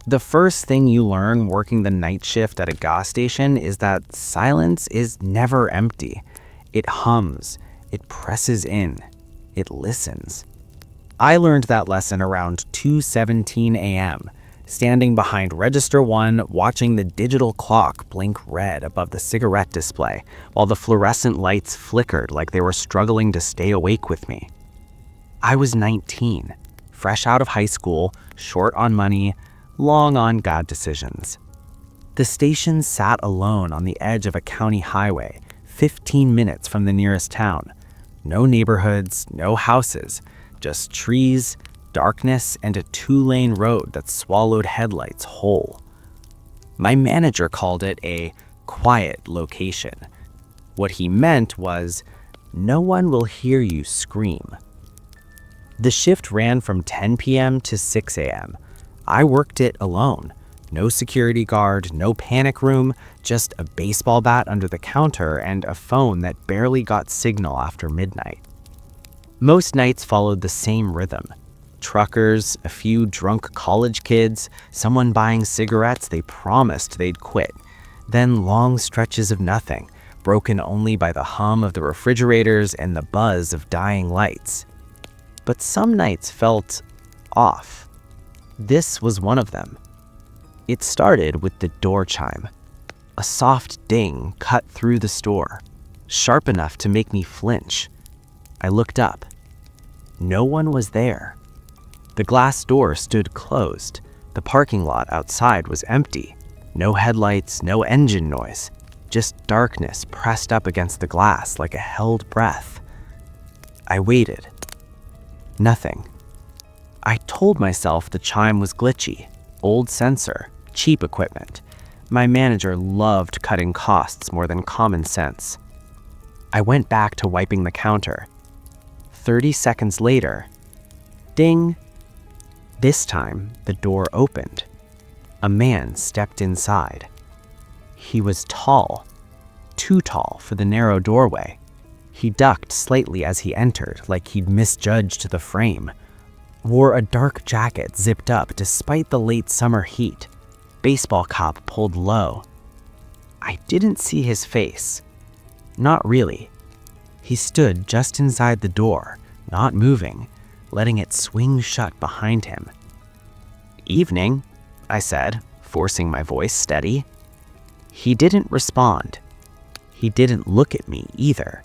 The first thing you learn working the night shift at a gas station is that silence is never empty. It hums, it presses in, it listens. I learned that lesson around 2:17 a.m., standing behind Register 1 watching the digital clock blink red above the cigarette display while the fluorescent lights flickered like they were struggling to stay awake with me. I was 19, fresh out of high school, short on money, long on bad decisions. The station sat alone on the edge of a county highway, 15 minutes from the nearest town. No neighborhoods, no houses, just trees, darkness, and a 2-lane road that swallowed headlights whole. My manager called it a quiet location. What he meant was, no one will hear you scream. The shift ran from 10 p.m. to 6 a.m. I worked it alone. No security guard, no panic room, just a baseball bat under the counter and a phone that barely got signal after midnight. Most nights followed the same rhythm. Truckers, a few drunk college kids, someone buying cigarettes they promised they'd quit. Then long stretches of nothing, broken only by the hum of the refrigerators and the buzz of dying lights. But some nights felt off. This was one of them. It started with the door chime. A soft ding cut through the store, sharp enough to make me flinch. I looked up. No one was there. The glass door stood closed. The parking lot outside was empty. No headlights, no engine noise. Just darkness pressed up against the glass like a held breath. I waited. Nothing. I told myself the chime was glitchy, old sensor, cheap equipment. My manager loved cutting costs more than common sense. I went back to wiping the counter. 30 seconds later, ding. This time, the door opened. A man stepped inside. He was tall, too tall for the narrow doorway. He ducked slightly as he entered, like he'd misjudged the frame. Wore a dark jacket zipped up despite the late summer heat. Baseball cap pulled low. I didn't see his face. Not really. He stood just inside the door, not moving, letting it swing shut behind him. "Evening," I said, forcing my voice steady. He didn't respond. He didn't look at me either.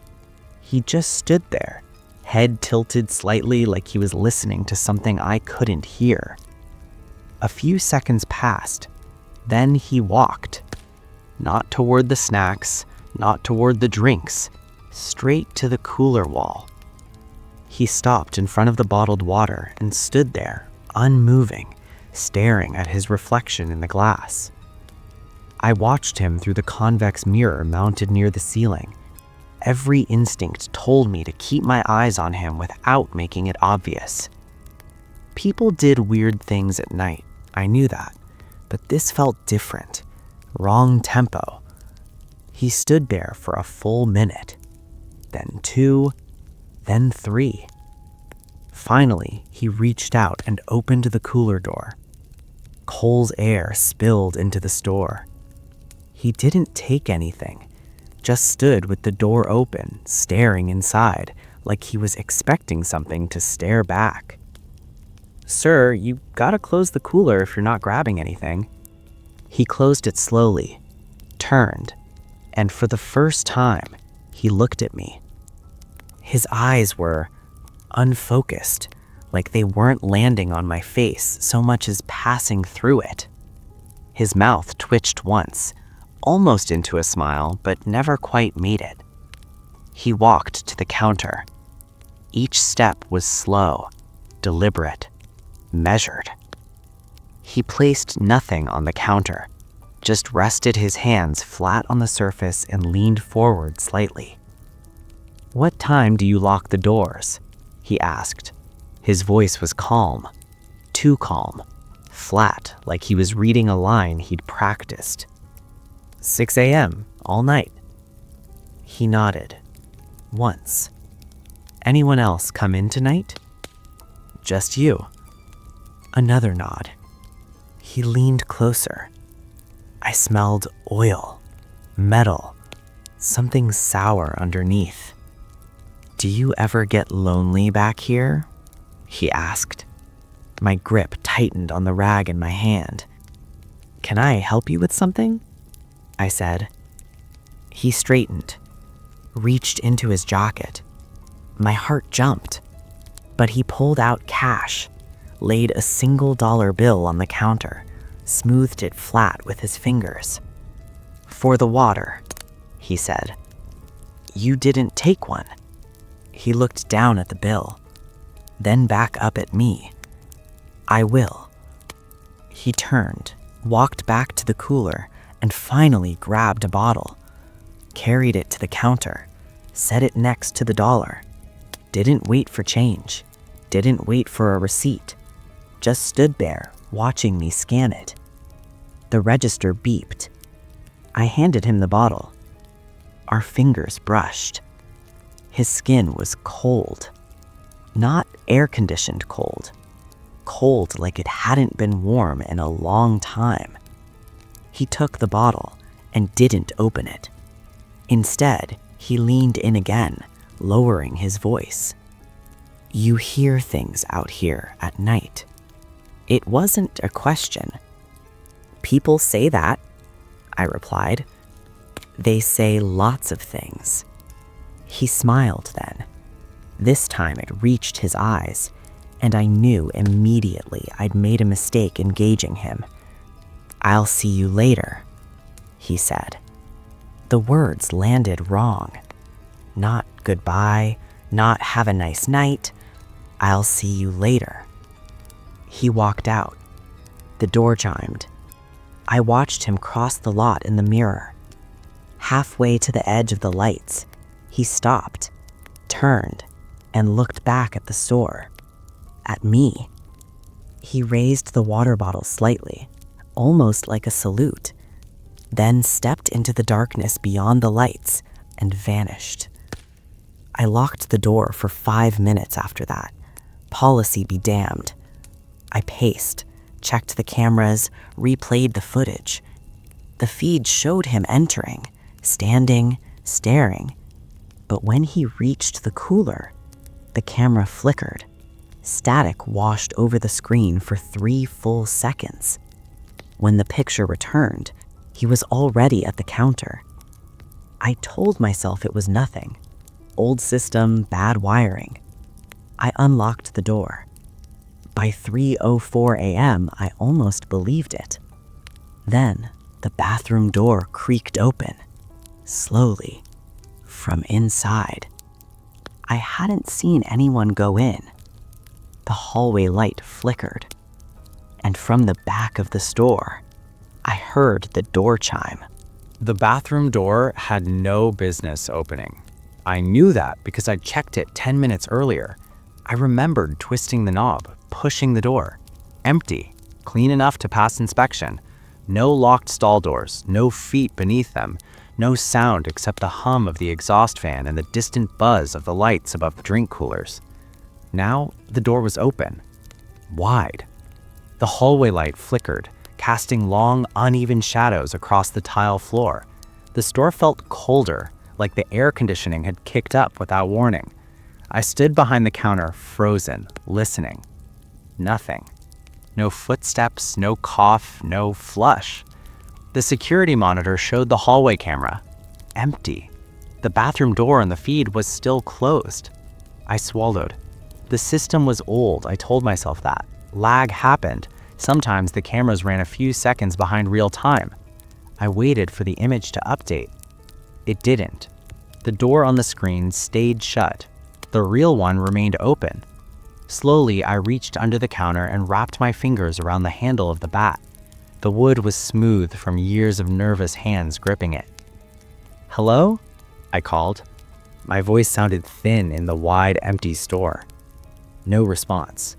He just stood there, head tilted slightly like he was listening to something I couldn't hear. A few seconds passed. Then he walked. Not toward the snacks, not toward the drinks, straight to the cooler wall. He stopped in front of the bottled water and stood there, unmoving, staring at his reflection in the glass. I watched him through the convex mirror mounted near the ceiling. Every instinct told me to keep my eyes on him without making it obvious. People did weird things at night, I knew that, but this felt different. Wrong tempo. He stood there for a full minute, then 2, then 3. Finally, he reached out and opened the cooler door. Cole's air spilled into the store. He didn't take anything. Just stood with the door open, staring inside, like he was expecting something to stare back. "Sir, you gotta close the cooler if you're not grabbing anything." He closed it slowly, turned, and for the first time, he looked at me. His eyes were unfocused, like they weren't landing on my face so much as passing through it. His mouth twitched once, almost into a smile, but never quite made it. He walked to the counter. Each step was slow, deliberate, measured. He placed nothing on the counter, just rested his hands flat on the surface and leaned forward slightly. "What time do you lock the doors?" he asked. His voice was calm, too calm, flat, like he was reading a line he'd practiced. 6 a.m., all night. He nodded. Once. "Anyone else come in tonight?" "Just you." Another nod. He leaned closer. I smelled oil, metal, something sour underneath. "Do you ever get lonely back here?" he asked. My grip tightened on the rag in my hand. "Can I help you with something?" I said. He straightened, reached into his jacket. My heart jumped, but he pulled out cash, laid a single dollar bill on the counter, smoothed it flat with his fingers. "For the water," he said. "You didn't take one." He looked down at the bill, then back up at me. "I will." He turned, walked back to the cooler, and finally grabbed a bottle, carried it to the counter, set it next to the dollar. Didn't wait for change, didn't wait for a receipt, just stood there watching me scan it. The register beeped. I handed him the bottle. Our fingers brushed. His skin was cold. Not air-conditioned cold. Cold like it hadn't been warm in a long time. He took the bottle and didn't open it. Instead, he leaned in again, lowering his voice. "You hear things out here at night." It wasn't a question. "People say that," I replied. "They say lots of things." He smiled then. This time it reached his eyes, and I knew immediately I'd made a mistake engaging him. "I'll see you later," he said. The words landed wrong. Not goodbye, not have a nice night. "I'll see you later." He walked out. The door chimed. I watched him cross the lot in the mirror. Halfway to the edge of the lights, he stopped, turned, and looked back at the store. At me. He raised the water bottle slightly, almost like a salute, then stepped into the darkness beyond the lights and vanished. I locked the door for 5 minutes after that. Policy be damned. I paced, checked the cameras, replayed the footage. The feed showed him entering, standing, staring. But when he reached the cooler, the camera flickered. Static washed over the screen for 3 full seconds. When the picture returned, he was already at the counter. I told myself it was nothing. Old system, bad wiring. I unlocked the door. By 3:04 a.m., I almost believed it. Then, the bathroom door creaked open, slowly, from inside. I hadn't seen anyone go in. The hallway light flickered, and from the back of the store, I heard the door chime. The bathroom door had no business opening. I knew that because I checked it 10 minutes earlier. I remembered twisting the knob, pushing the door. Empty, clean enough to pass inspection. No locked stall doors, no feet beneath them, no sound except the hum of the exhaust fan and the distant buzz of the lights above the drink coolers. Now, the door was open, wide. The hallway light flickered, casting long, uneven shadows across the tile floor. The store felt colder, like the air conditioning had kicked up without warning. I stood behind the counter, frozen, listening. Nothing. No footsteps, no cough, no flush. The security monitor showed the hallway camera. Empty. The bathroom door on the feed was still closed. I swallowed. The system was old, I told myself that. Lag happened. Sometimes the cameras ran a few seconds behind real time. I waited for the image to update. It didn't. The door on the screen stayed shut. The real one remained open. Slowly, I reached under the counter and wrapped my fingers around the handle of the bat. The wood was smooth from years of nervous hands gripping it. "Hello?" I called. My voice sounded thin in the wide, empty store. No response.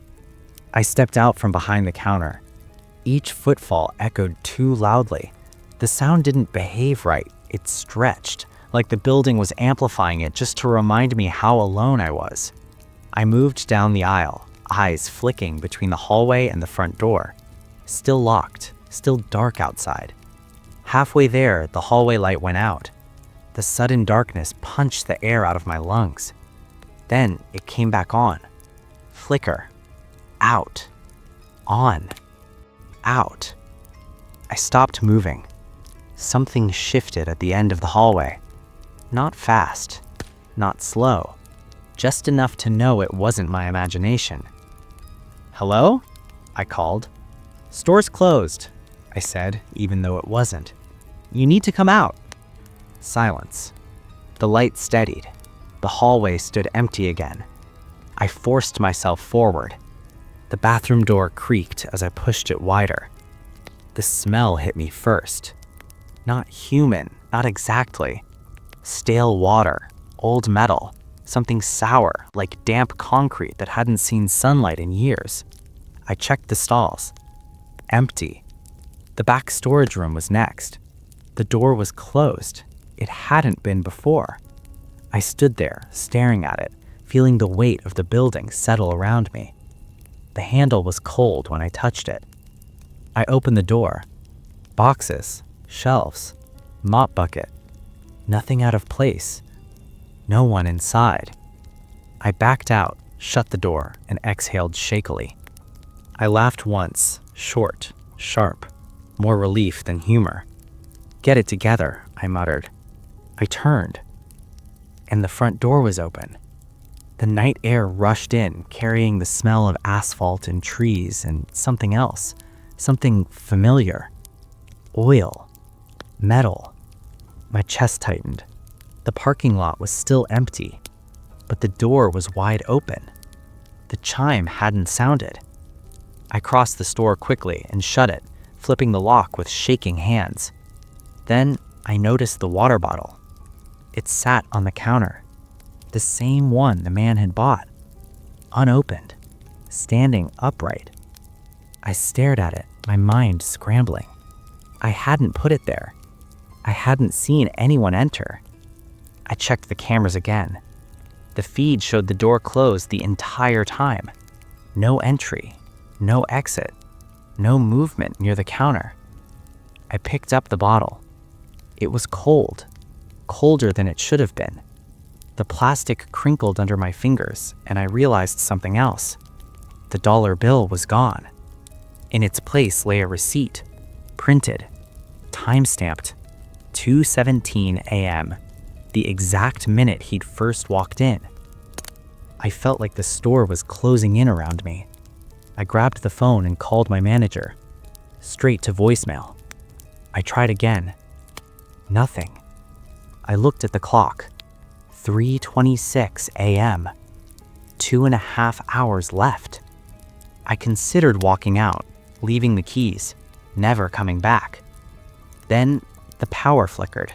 I stepped out from behind the counter. Each footfall echoed too loudly. The sound didn't behave right. It stretched, like the building was amplifying it just to remind me how alone I was. I moved down the aisle, eyes flicking between the hallway and the front door. Still locked, still dark outside. Halfway there, the hallway light went out. The sudden darkness punched the air out of my lungs. Then it came back on. Flicker. Out. On. Out. I stopped moving. Something shifted at the end of the hallway. Not fast, not slow, just enough to know it wasn't my imagination. "Hello?" I called. "Store's closed," I said, even though it wasn't. "You need to come out." Silence. The light steadied. The hallway stood empty again. I forced myself forward. The bathroom door creaked as I pushed it wider. The smell hit me first. Not human, not exactly. Stale water, old metal, something sour like damp concrete that hadn't seen sunlight in years. I checked the stalls. Empty. The back storage room was next. The door was closed. It hadn't been before. I stood there, staring at it, feeling the weight of the building settle around me. The handle was cold when I touched it. I opened the door. Boxes, shelves, mop bucket. Nothing out of place. No one inside. I backed out, shut the door, and exhaled shakily. I laughed once, short, sharp, more relief than humor. "Get it together," I muttered. I turned, and the front door was open. The night air rushed in, carrying the smell of asphalt and trees and something else, something familiar. Oil. Metal. My chest tightened. The parking lot was still empty, but the door was wide open. The chime hadn't sounded. I crossed the store quickly and shut it, flipping the lock with shaking hands. Then I noticed the water bottle. It sat on the counter. The same one the man had bought. Unopened. Standing upright. I stared at it, my mind scrambling. I hadn't put it there. I hadn't seen anyone enter. I checked the cameras again. The feed showed the door closed the entire time. No entry, no exit, no movement near the counter. I picked up the bottle. It was cold, colder than it should have been. The plastic crinkled under my fingers, and I realized something else. The dollar bill was gone. In its place lay a receipt, printed, time-stamped, 2:17 a.m., the exact minute he'd first walked in. I felt like the store was closing in around me. I grabbed the phone and called my manager, straight to voicemail. I tried again. Nothing. I looked at the clock. 3:26 a.m. 2.5 hours left. I considered walking out, leaving the keys, never coming back. Then the power flickered.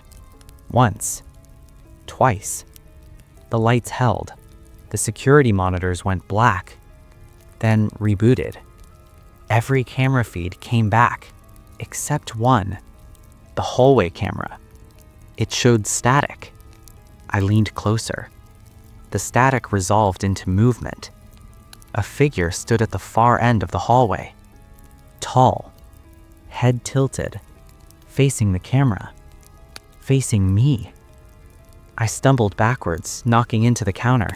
Once. Twice. The lights held. The security monitors went black, then rebooted. Every camera feed came back, except one. The hallway camera. It showed static. I leaned closer. The static resolved into movement. A figure stood at the far end of the hallway. Tall. Head tilted. Facing the camera. Facing me. I stumbled backwards, knocking into the counter.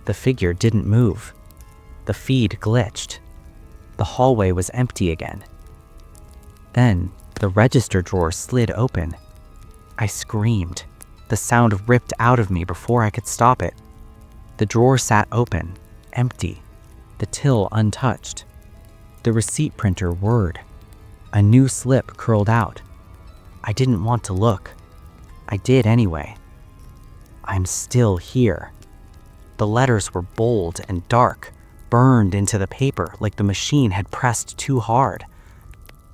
The figure didn't move. The feed glitched. The hallway was empty again. Then, the register drawer slid open. I screamed. The sound ripped out of me before I could stop it. The drawer sat open, empty. The till untouched. The receipt printer whirred. A new slip curled out. I didn't want to look. I did anyway. I'm still here. The letters were bold and dark, burned into the paper like the machine had pressed too hard.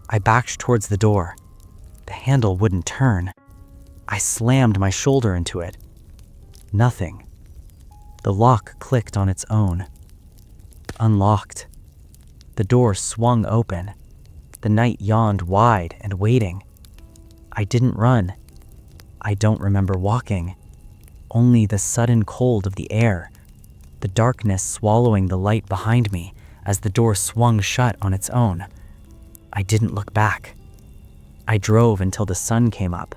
I backed towards the door. The handle wouldn't turn. I slammed my shoulder into it. Nothing. The lock clicked on its own. Unlocked. The door swung open. The night yawned wide and waiting. I didn't run. I don't remember walking. Only the sudden cold of the air, the darkness swallowing the light behind me as the door swung shut on its own. I didn't look back. I drove until the sun came up.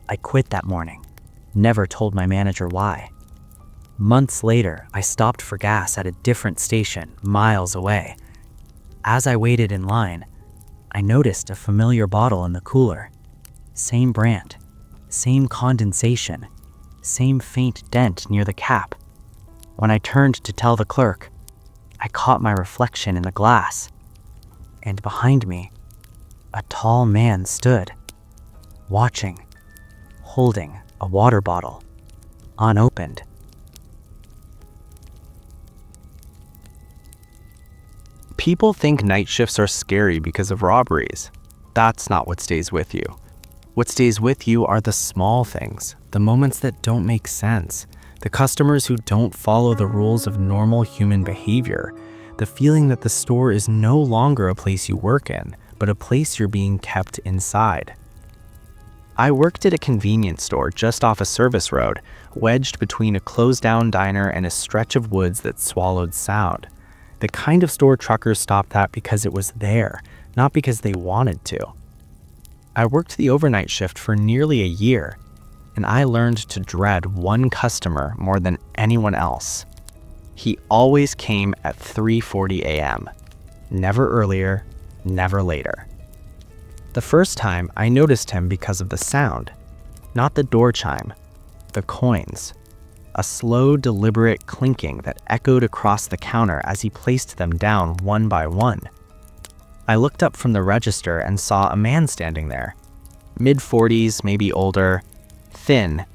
I quit that morning, never told my manager why. Months later, I stopped for gas at a different station, miles away. As I waited in line, I noticed a familiar bottle in the cooler. Same brand, same condensation, same faint dent near the cap. When I turned to tell the clerk, I caught my reflection in the glass. And behind me, a tall man stood, watching, holding a water bottle, unopened. People think night shifts are scary because of robberies. That's not what stays with you. What stays with you are the small things, the moments that don't make sense, the customers who don't follow the rules of normal human behavior, the feeling that the store is no longer a place you work in, but a place you're being kept inside. I worked at a convenience store just off a service road, wedged between a closed-down diner and a stretch of woods that swallowed sound. The kind of store truckers stopped at because it was there, not because they wanted to. I worked the overnight shift for nearly a year, and I learned to dread one customer more than anyone else. He always came at 3:40 a.m., never earlier, never later. The first time, I noticed him because of the sound, not the door chime, the coins. A slow, deliberate clinking that echoed across the counter as he placed them down one by one. I looked up from the register and saw a man standing there. Mid-40s, maybe older, thin,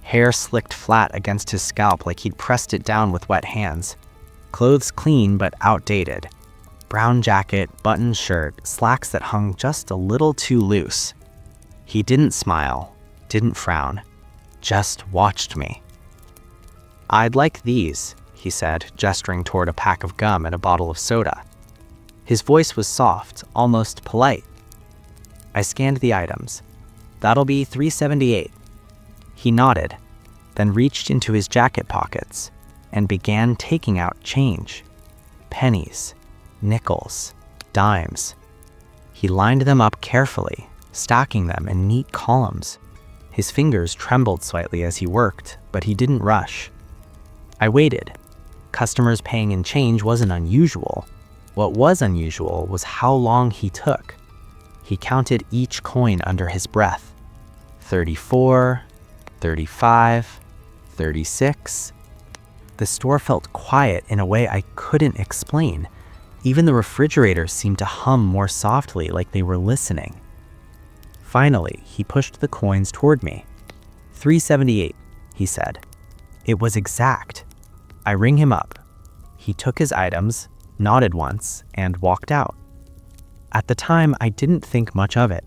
hair slicked flat against his scalp like he'd pressed it down with wet hands. Clothes clean but outdated. Brown jacket, buttoned shirt, slacks that hung just a little too loose. He didn't smile, didn't frown, just watched me. "I'd like these," he said, gesturing toward a pack of gum and a bottle of soda. His voice was soft, almost polite. I scanned the items. "That'll be $3.78. He nodded, then reached into his jacket pockets and began taking out change. Pennies, nickels, dimes. He lined them up carefully, stacking them in neat columns. His fingers trembled slightly as he worked, but he didn't rush. I waited. Customers paying in change wasn't unusual. What was unusual was how long he took. He counted each coin under his breath. 34, 35, 36. The store felt quiet in a way I couldn't explain. Even the refrigerators seemed to hum more softly, like they were listening. Finally, he pushed the coins toward me. $3.78, he said. It was exact. I ring him up. He took his items, nodded once, and walked out. At the time, I didn't think much of it.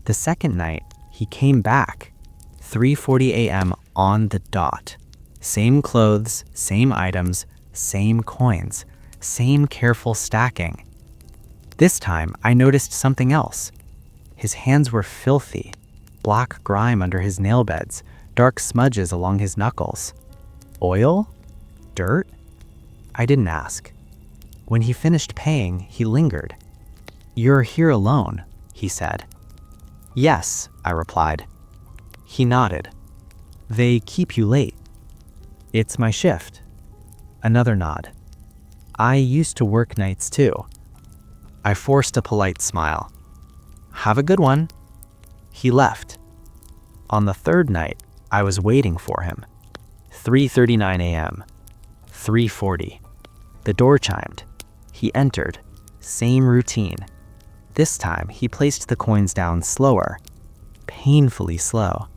The second night, he came back. 3:40 a.m. on the dot. Same clothes, same items, same coins, same careful stacking. This time, I noticed something else. His hands were filthy, black grime under his nail beds, dark smudges along his knuckles. Oil? Dirt? I didn't ask. When he finished paying, he lingered. "You're here alone," he said. "Yes," I replied. He nodded. "They keep you late." "It's my shift." Another nod. "I used to work nights too." I forced a polite smile. "Have a good one." He left. On the third night, I was waiting for him. 3:39 a.m. 3:40. The door chimed. He entered. Same routine. This time, he placed the coins down slower. Painfully slow.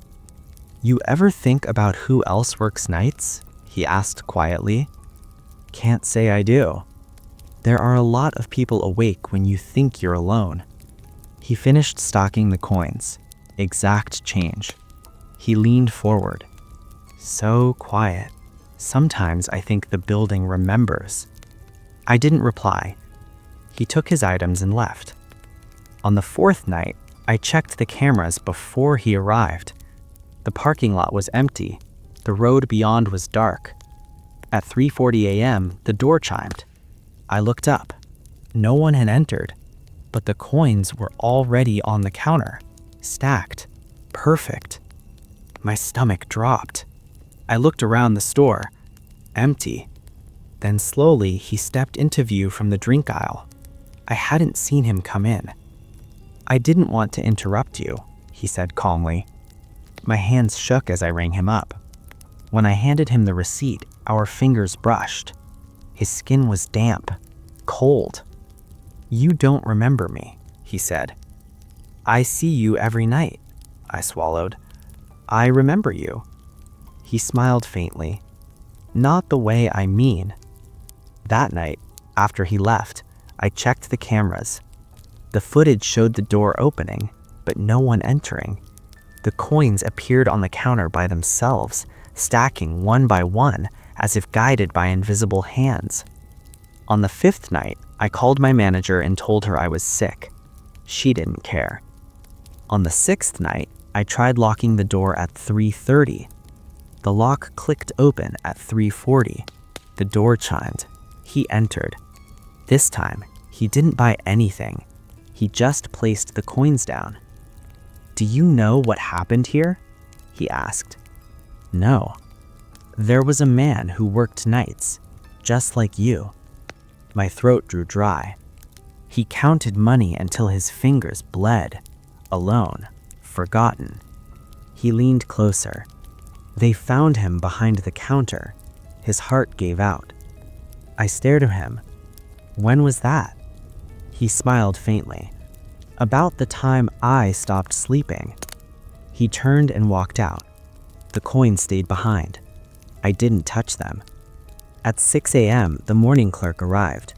"You ever think about who else works nights?" he asked quietly. "Can't say I do. There are a lot of people awake when you think you're alone." He finished stocking the coins. Exact change. He leaned forward. So quiet. Sometimes I think the building remembers. I didn't reply. He took his items and left. On the fourth night, I checked the cameras before he arrived. The parking lot was empty. The road beyond was dark. At 3:40 a.m., the door chimed. I looked up. No one had entered. But the coins were already on the counter, stacked, perfect. My stomach dropped. I looked around the store, empty. Then slowly he stepped into view from the drink aisle. I hadn't seen him come in. "I didn't want to interrupt you," he said calmly. My hands shook as I rang him up. When I handed him the receipt, our fingers brushed. His skin was damp, cold. "You don't remember me," he said. "I see you every night," I swallowed. "I remember you." He smiled faintly. "Not the way I mean." That night, after he left, I checked the cameras. The footage showed the door opening, but no one entering. The coins appeared on the counter by themselves, stacking one by one, as if guided by invisible hands. On the 5th night, I called my manager and told her I was sick. She didn't care. On the 6th night, I tried locking the door at 3:30. The lock clicked open at 3:40. The door chimed. He entered. This time, he didn't buy anything. He just placed the coins down. "Do you know what happened here?" he asked. "No." "There was a man who worked nights, just like you." My throat drew dry. "He counted money until his fingers bled, alone, forgotten." He leaned closer. "They found him behind the counter. His heart gave out." I stared at him. "When was that?" He smiled faintly. "About the time I stopped sleeping." He turned and walked out. The coins stayed behind. I didn't touch them. At 6 a.m., the morning clerk arrived.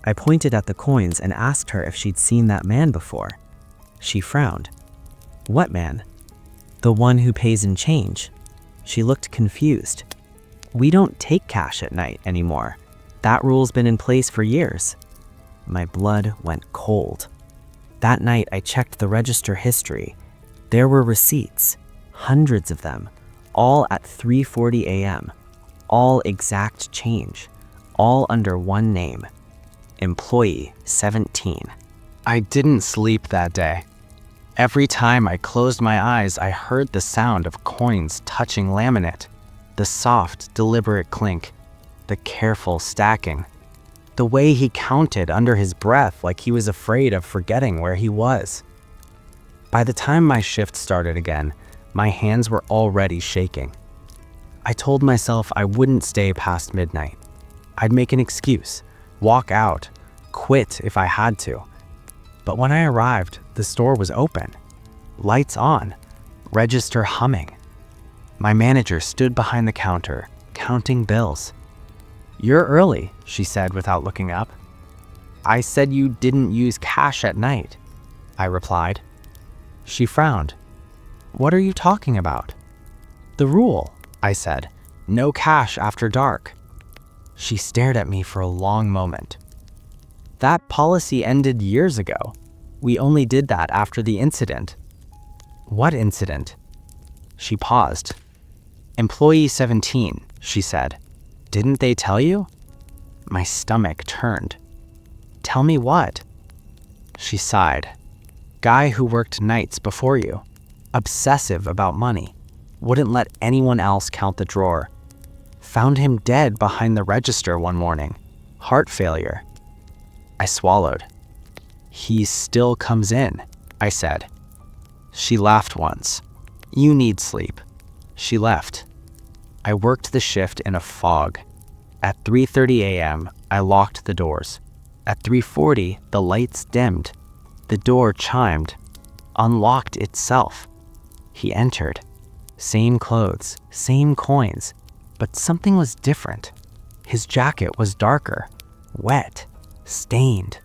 I pointed at the coins and asked her if she'd seen that man before. She frowned. "What man?" "The one who pays in change." She looked confused. "We don't take cash at night anymore. That rule's been in place for years." My blood went cold. That night, I checked the register history. There were receipts, hundreds of them, all at 3:40 a.m., all exact change, all under one name, Employee 17. I didn't sleep that day. Every time I closed my eyes, I heard the sound of coins touching laminate, the soft, deliberate clink, the careful stacking, the way he counted under his breath like he was afraid of forgetting where he was. By the time my shift started again, my hands were already shaking. I told myself I wouldn't stay past midnight. I'd make an excuse, walk out, quit if I had to. But when I arrived, the store was open, lights on, register humming. My manager stood behind the counter, counting bills. "You're early," she said without looking up. "I said you didn't use cash at night," I replied. She frowned. "What are you talking about?" "The rule," I said. "No cash after dark." She stared at me for a long moment. "That policy ended years ago. We only did that after the incident." "What incident?" She paused. "Employee 17, she said. "Didn't they tell you?" My stomach turned. "Tell me what?" She sighed. "Guy who worked nights before you. Obsessive about money. Wouldn't let anyone else count the drawer. Found him dead behind the register one morning. Heart failure." I swallowed. "He still comes in," I said. She laughed once. "You need sleep." She left. I worked the shift in a fog. At 3:30 a.m., I locked the doors. At 3:40, the lights dimmed. The door chimed, unlocked itself. He entered. Same clothes, same coins, but something was different. His jacket was darker, wet, stained.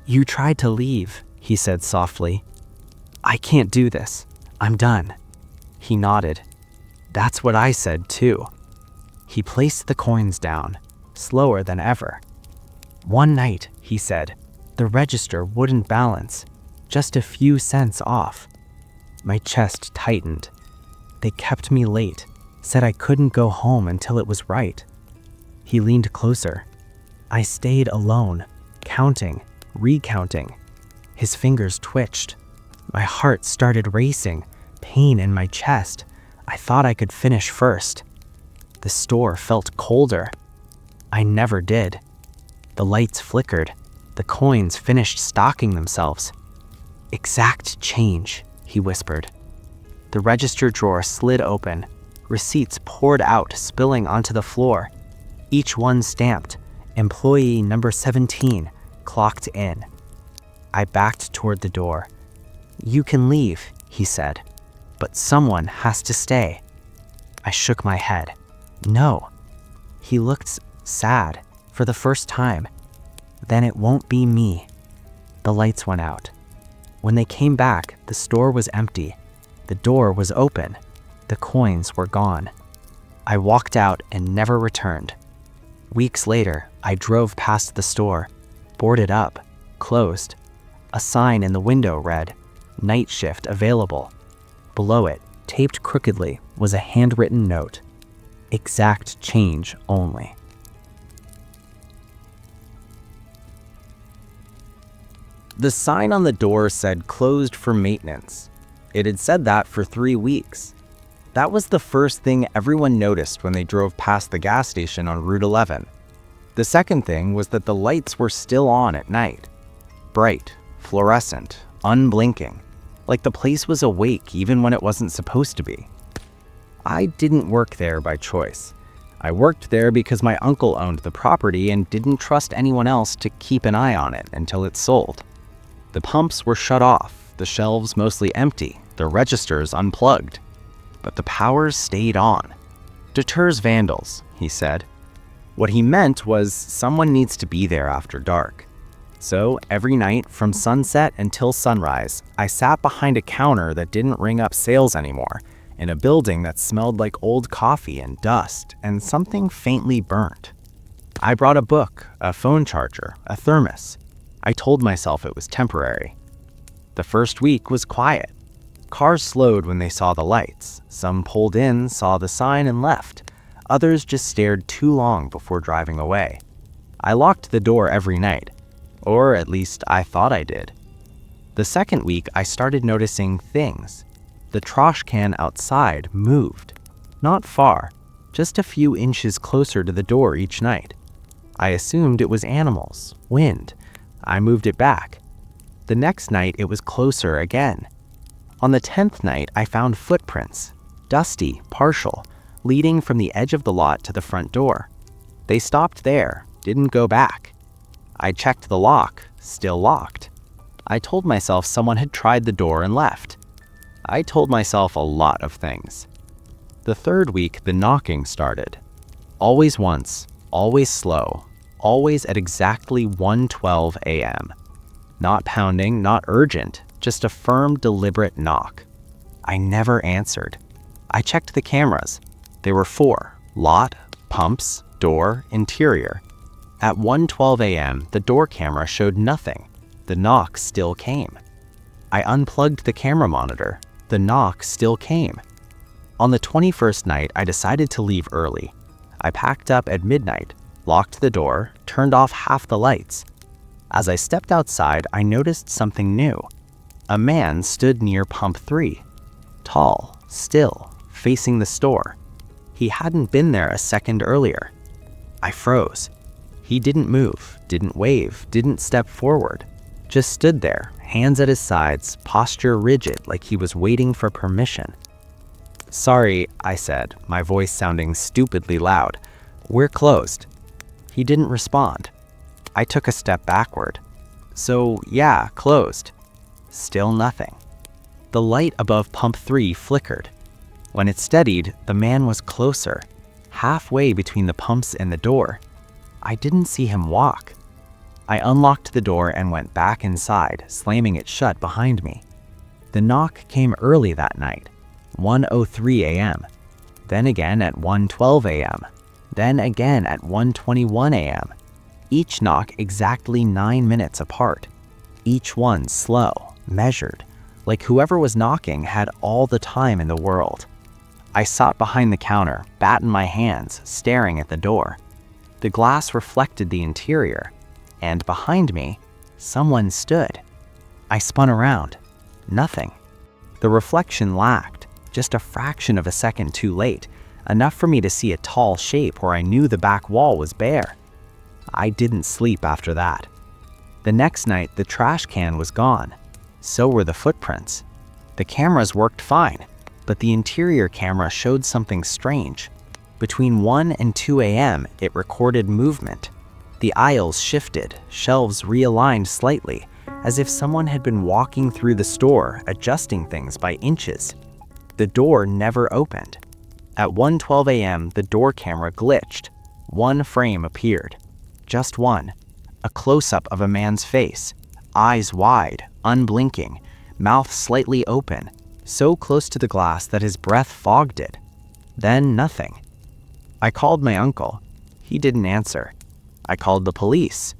"You tried to leave," he said softly. "I can't do this. I'm done." He nodded. "That's what I said too." He placed the coins down, slower than ever. "One night," he said, "the register wouldn't balance, just a few cents off." My chest tightened. They kept me late, said I couldn't go home until it was right. He leaned closer. I stayed alone, counting, recounting, His fingers twitched. My heart started racing, pain in my chest. I thought I could finish first. The store felt colder. I never did. The lights flickered. The coins finished stocking themselves. "Exact change," he whispered. The register drawer slid open. Receipts poured out, spilling onto the floor. Each one stamped, "Employee number 17, clocked in." I backed toward the door. "You can leave," he said, "but someone has to stay." I shook my head. "No." He looked sad for the first time. "Then it won't be me." The lights went out. When they came back, the store was empty. The door was open. The coins were gone. I walked out and never returned. Weeks later, I drove past the store, boarded up, closed. A sign in the window read, "Night shift available." Below it, taped crookedly, was a handwritten note, "Exact change only." The sign on the door said closed for maintenance. It had said that for 3 weeks. That was the first thing everyone noticed when they drove past the gas station on Route 11. The second thing was that the lights were still on at night. Bright, fluorescent, unblinking, like the place was awake even when it wasn't supposed to be. I didn't work there by choice. I worked there because my uncle owned the property and didn't trust anyone else to keep an eye on it until it sold. The pumps were shut off, the shelves mostly empty, the registers unplugged. But the power stayed on. "Deters vandals," he said. What he meant was someone needs to be there after dark. So every night from sunset until sunrise, I sat behind a counter that didn't ring up sales anymore, in a building that smelled like old coffee and dust and something faintly burnt. I brought a book, a phone charger, a thermos. I told myself it was temporary. The first week was quiet. Cars slowed when they saw the lights. Some pulled in, saw the sign, and left. Others just stared too long before driving away. I locked the door every night, or at least I thought I did. The second week, I started noticing things. The trash can outside moved. Not far, just a few inches closer to the door each night. I assumed it was animals, wind. I moved it back. The next night, it was closer again. On the 10th night, I found footprints, dusty, partial, leading from the edge of the lot to the front door. They stopped there, didn't go back. I checked the lock, still locked. I told myself someone had tried the door and left. I told myself a lot of things. The third week, the knocking started. Always once, always slow, always at exactly 1:12 a.m. Not pounding, not urgent, just a firm, deliberate knock. I never answered. I checked the cameras. There were 4: lot, pumps, door, interior. At 1:12 a.m., the door camera showed nothing. The knock still came. I unplugged the camera monitor. The knock still came. On the 21st night, I decided to leave early. I packed up at midnight, locked the door, turned off half the lights. As I stepped outside, I noticed something new. A man stood near pump 3, tall, still, facing the store. He hadn't been there a second earlier. I froze. He didn't move, didn't wave, didn't step forward. Just stood there, hands at his sides, posture rigid like he was waiting for permission. "Sorry," I said, my voice sounding stupidly loud. "We're closed." He didn't respond. I took a step backward. "So, yeah, closed." Still nothing. The light above pump 3 flickered. When it steadied, the man was closer, halfway between the pumps and the door. I didn't see him walk. I unlocked the door and went back inside, slamming it shut behind me. The knock came early that night, 1:03 a.m., then again at 1:12 a.m., then again at 1:21 a.m., each knock exactly 9 minutes apart, each one slow, measured, like whoever was knocking had all the time in the world. I sat behind the counter, bat in my hands, staring at the door. The glass reflected the interior, and behind me, someone stood. I spun around. Nothing. The reflection lacked, just a fraction of a second too late, enough for me to see a tall shape where I knew the back wall was bare. I didn't sleep after that. The next night, the trash can was gone. So were the footprints. The cameras worked fine, but the interior camera showed something strange. Between 1 and 2 a.m., it recorded movement. The aisles shifted, shelves realigned slightly, as if someone had been walking through the store, adjusting things by inches. The door never opened. At 1:12 a.m., the door camera glitched. One frame appeared. Just one. A close-up of a man's face, eyes wide, unblinking, mouth slightly open, so close to the glass that his breath fogged it. Then nothing. I called my uncle. He didn't answer. I called the police.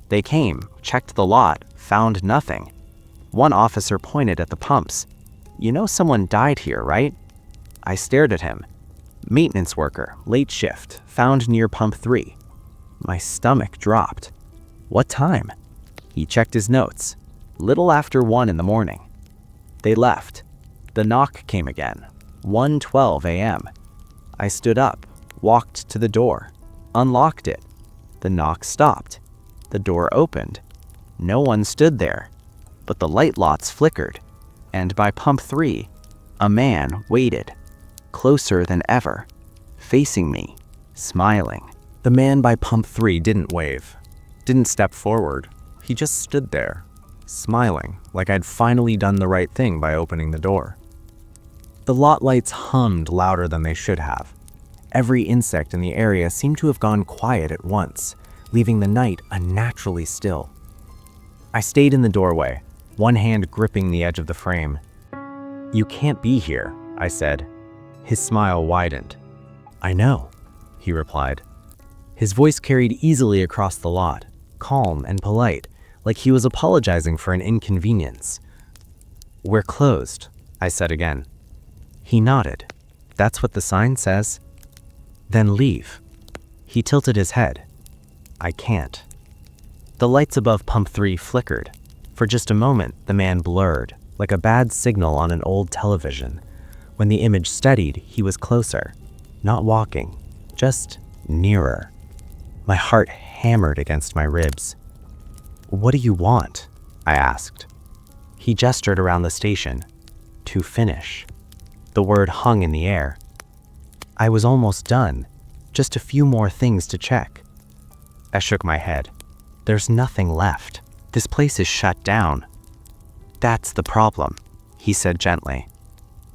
They came, checked the lot, found nothing. One officer pointed at the pumps. "You know someone died here, right?" I stared at him. "Maintenance worker, late shift, found near pump 3. My stomach dropped. "What time?" He checked his notes. "Little after 1 in the morning." They left. The knock came again. 1:12 a.m. I stood up, walked to the door, unlocked it. The knock stopped. The door opened. No one stood there, but the light lots flickered, and by pump 3, a man waited, closer than ever, facing me, smiling. The man by pump 3 didn't wave, didn't step forward. He just stood there, smiling, like I'd finally done the right thing by opening the door. The lot lights hummed louder than they should have. Every insect in the area seemed to have gone quiet at once, leaving the night unnaturally still. I stayed in the doorway, one hand gripping the edge of the frame. "You can't be here," I said. His smile widened. "I know," he replied. His voice carried easily across the lot, calm and polite, like he was apologizing for an inconvenience. "We're closed," I said again. He nodded. "That's what the sign says." "Then leave." He tilted his head. "I can't." The lights above pump 3 flickered. For just a moment, the man blurred, like a bad signal on an old television. When the image steadied, he was closer, not walking, just nearer. My heart hammered against my ribs. "What do you want?" I asked. He gestured around the station. "To finish." The word hung in the air. I was almost done, just a few more things to check. I shook my head. "There's nothing left. This place is shut down." "That's the problem," he said gently.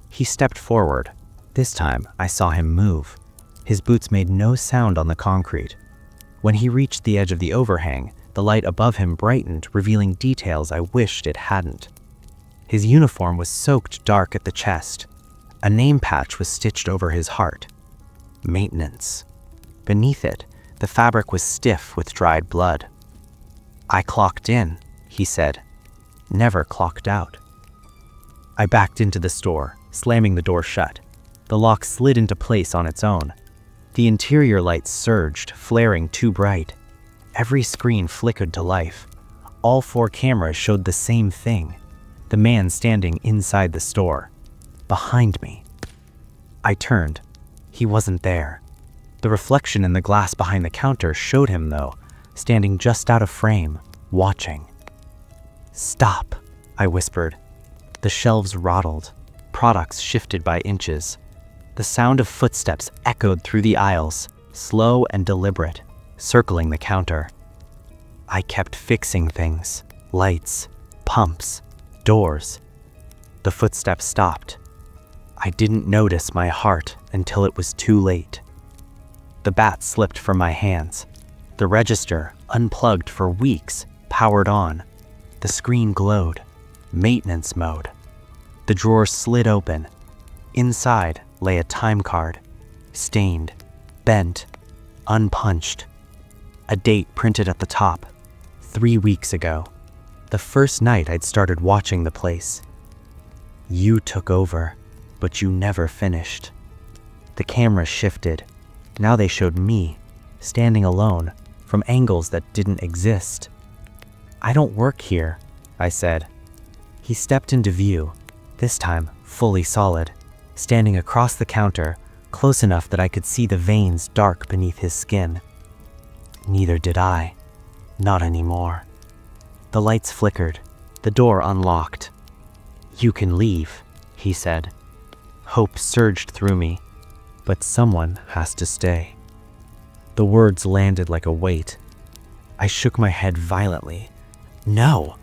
He stepped forward. This time, I saw him move. His boots made no sound on the concrete. When he reached the edge of the overhang, the light above him brightened, revealing details I wished it hadn't. His uniform was soaked dark at the chest. A name patch was stitched over his heart. Maintenance. Beneath it, the fabric was stiff with dried blood. "I clocked in," he said. "Never clocked out." I backed into the store, slamming the door shut. The lock slid into place on its own. The interior lights surged, flaring too bright. Every screen flickered to life. All 4 cameras showed the same thing. The man standing inside the store, behind me. I turned. He wasn't there. The reflection in the glass behind the counter showed him, though, standing just out of frame, watching. "Stop," I whispered. The shelves rattled. Products shifted by inches. The sound of footsteps echoed through the aisles, slow and deliberate, circling the counter. I kept fixing things, lights, pumps, doors. The footsteps stopped. I didn't notice my heart until it was too late. The bat slipped from my hands. The register, unplugged for weeks, powered on. The screen glowed. Maintenance mode. The drawer slid open. Inside lay a time card, stained, bent, unpunched. A date printed at the top, 3 weeks ago, the first night I'd started watching the place. "You took over, but you never finished." The camera shifted. Now they showed me, standing alone, from angles that didn't exist. "I don't work here," I said. He stepped into view, this time fully solid, standing across the counter, close enough that I could see the veins dark beneath his skin. Neither did I. Not anymore. The lights flickered, the door unlocked. "You can leave," he said. Hope surged through me, but someone has to stay. The words landed like a weight. I shook my head violently. "No!"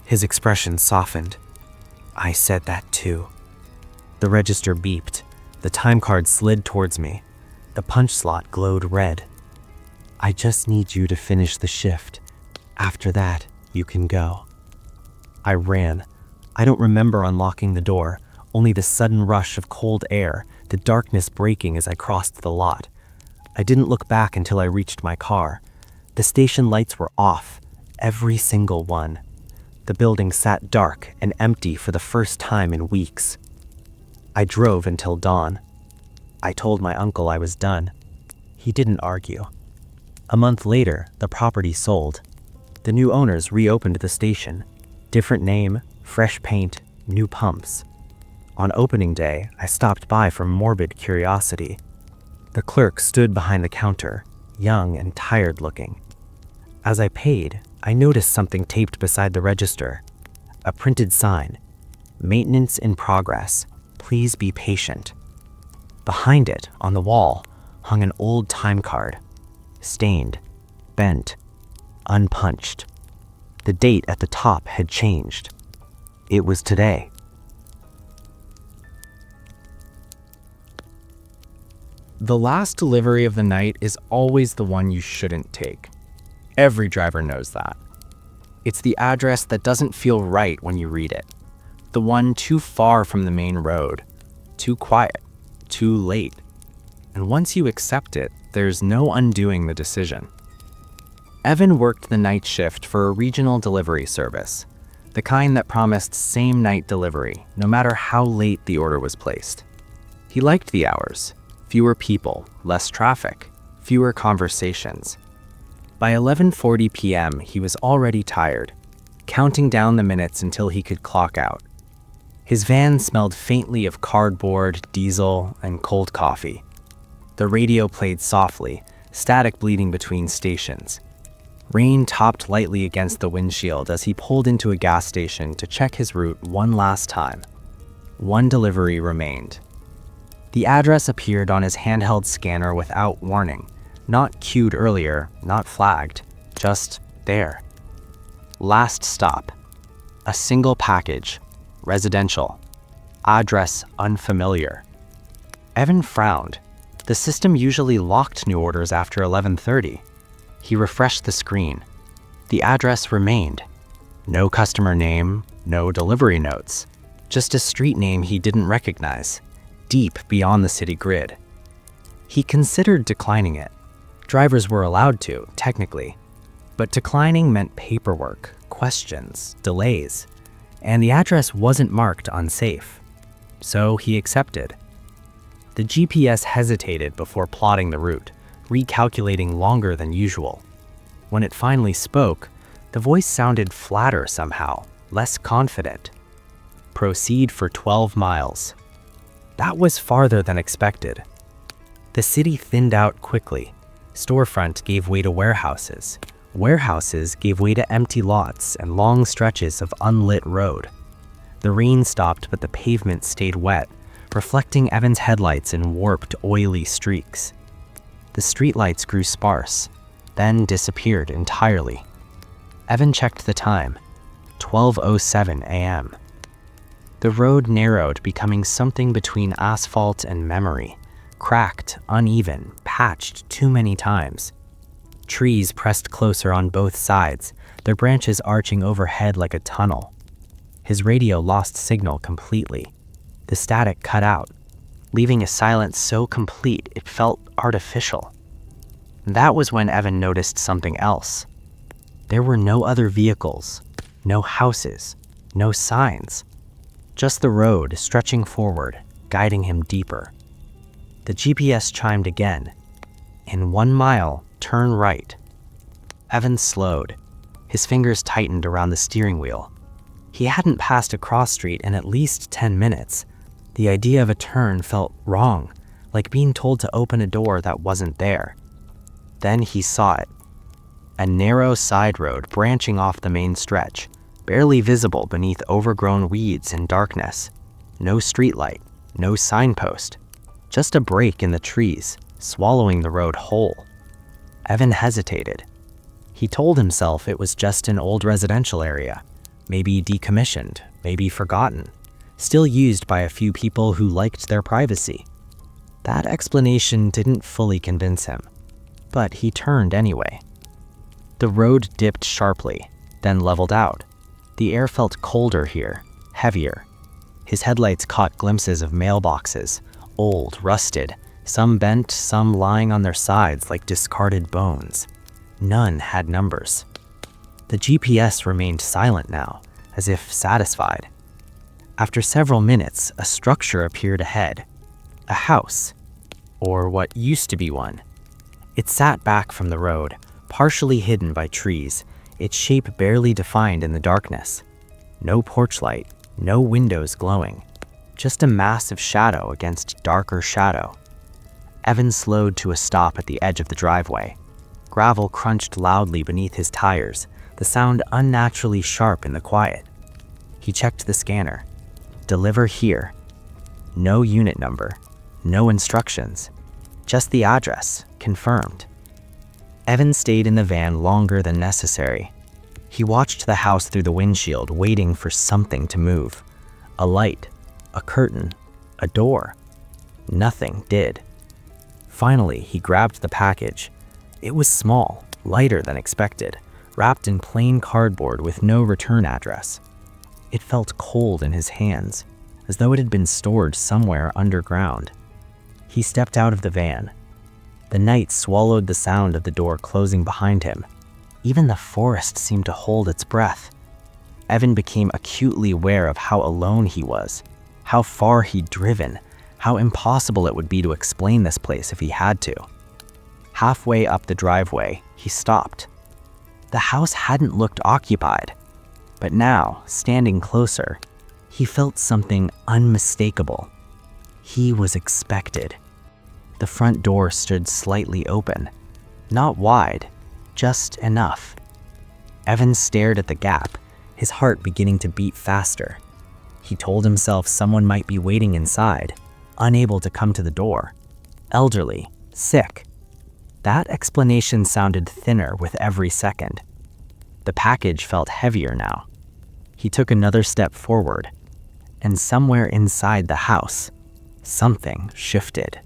His expression softened. "I said that too." The register beeped. The time card slid towards me. The punch slot glowed red. "I just need you to finish the shift. After that, you can go." I ran. I don't remember unlocking the door, only the sudden rush of cold air, the darkness breaking as I crossed the lot. I didn't look back until I reached my car. The station lights were off, every single one. The building sat dark and empty for the first time in weeks. I drove until dawn. I told my uncle I was done. He didn't argue. A month later, the property sold. The new owners reopened the station. Different name, fresh paint, new pumps. On opening day, I stopped by for morbid curiosity. The clerk stood behind the counter, young and tired looking. As I paid, I noticed something taped beside the register. A printed sign, "Maintenance in progress. Please be patient." Behind it, on the wall, hung an old time card. Stained, bent, unpunched. The date at the top had changed. It was today. The last delivery of the night is always the one you shouldn't take. Every driver knows that. It's the address that doesn't feel right when you read it. The one too far from the main road, too quiet, too late. And once you accept it, there's no undoing the decision. Evan worked the night shift for a regional delivery service, the kind that promised same-night delivery, no matter how late the order was placed. He liked the hours. Fewer people, less traffic, fewer conversations. By 11:40 p.m., he was already tired, counting down the minutes until he could clock out. His van smelled faintly of cardboard, diesel, and cold coffee. The radio played softly, static bleeding between stations. Rain topped lightly against the windshield as he pulled into a gas station to check his route one last time. One delivery remained. The address appeared on his handheld scanner without warning, not cued earlier, not flagged, just there. Last stop. A single package. Residential. Address unfamiliar. Evan frowned. The system usually locked new orders after 11:30. He refreshed the screen. The address remained. No customer name, no delivery notes. Just a street name he didn't recognize, deep beyond the city grid. He considered declining it. Drivers were allowed to, technically. But declining meant paperwork, questions, delays, and the address wasn't marked unsafe. So he accepted. The GPS hesitated before plotting the route, recalculating longer than usual. When it finally spoke, the voice sounded flatter somehow, less confident. Proceed for 12 miles. That was farther than expected. The city thinned out quickly. Storefront gave way to warehouses. Warehouses gave way to empty lots and long stretches of unlit road. The rain stopped, but the pavement stayed wet, reflecting Evan's headlights in warped, oily streaks. The streetlights grew sparse, then disappeared entirely. Evan checked the time, 12:07 a.m. The road narrowed, becoming something between asphalt and memory, cracked, uneven, patched too many times. Trees pressed closer on both sides, their branches arching overhead like a tunnel. His radio lost signal completely. The static cut out, leaving a silence so complete it felt artificial. That was when Evan noticed something else. There were no other vehicles, no houses, no signs. Just the road stretching forward, guiding him deeper. The GPS chimed again. In 1 mile, turn right. Evan slowed. His fingers tightened around the steering wheel. He hadn't passed a cross street in at least 10 minutes. The idea of a turn felt wrong, like being told to open a door that wasn't there. Then he saw it. A narrow side road branching off the main stretch, barely visible beneath overgrown weeds and darkness. No streetlight, no signpost, just a break in the trees, swallowing the road whole. Evan hesitated. He told himself it was just an old residential area, maybe decommissioned, maybe forgotten, still used by a few people who liked their privacy. That explanation didn't fully convince him, but he turned anyway. The road dipped sharply, then leveled out. The air felt colder here, heavier. His headlights caught glimpses of mailboxes, old, rusted, some bent, some lying on their sides like discarded bones. None had numbers. The GPS remained silent now, as if satisfied. After several minutes, a structure appeared ahead. A house, or what used to be one. It sat back from the road, partially hidden by trees, its shape barely defined in the darkness. No porch light, no windows glowing, just a massive shadow against darker shadow. Evan slowed to a stop at the edge of the driveway. Gravel crunched loudly beneath his tires, the sound unnaturally sharp in the quiet. He checked the scanner. Deliver here. No unit number, no instructions, just the address, confirmed. Evan stayed in the van longer than necessary. He watched the house through the windshield, waiting for something to move. A light, a curtain, a door. Nothing did. Finally, he grabbed the package. It was small, lighter than expected, wrapped in plain cardboard with no return address. It felt cold in his hands, as though it had been stored somewhere underground. He stepped out of the van. The night swallowed the sound of the door closing behind him. Even the forest seemed to hold its breath. Evan became acutely aware of how alone he was, how far he'd driven, how impossible it would be to explain this place if he had to. Halfway up the driveway, he stopped. The house hadn't looked occupied, but now, standing closer, he felt something unmistakable. He was expected. The front door stood slightly open, not wide, just enough. Evan stared at the gap, his heart beginning to beat faster. He told himself someone might be waiting inside, unable to come to the door. Elderly, sick. That explanation sounded thinner with every second. The package felt heavier now. He took another step forward, and somewhere inside the house, something shifted.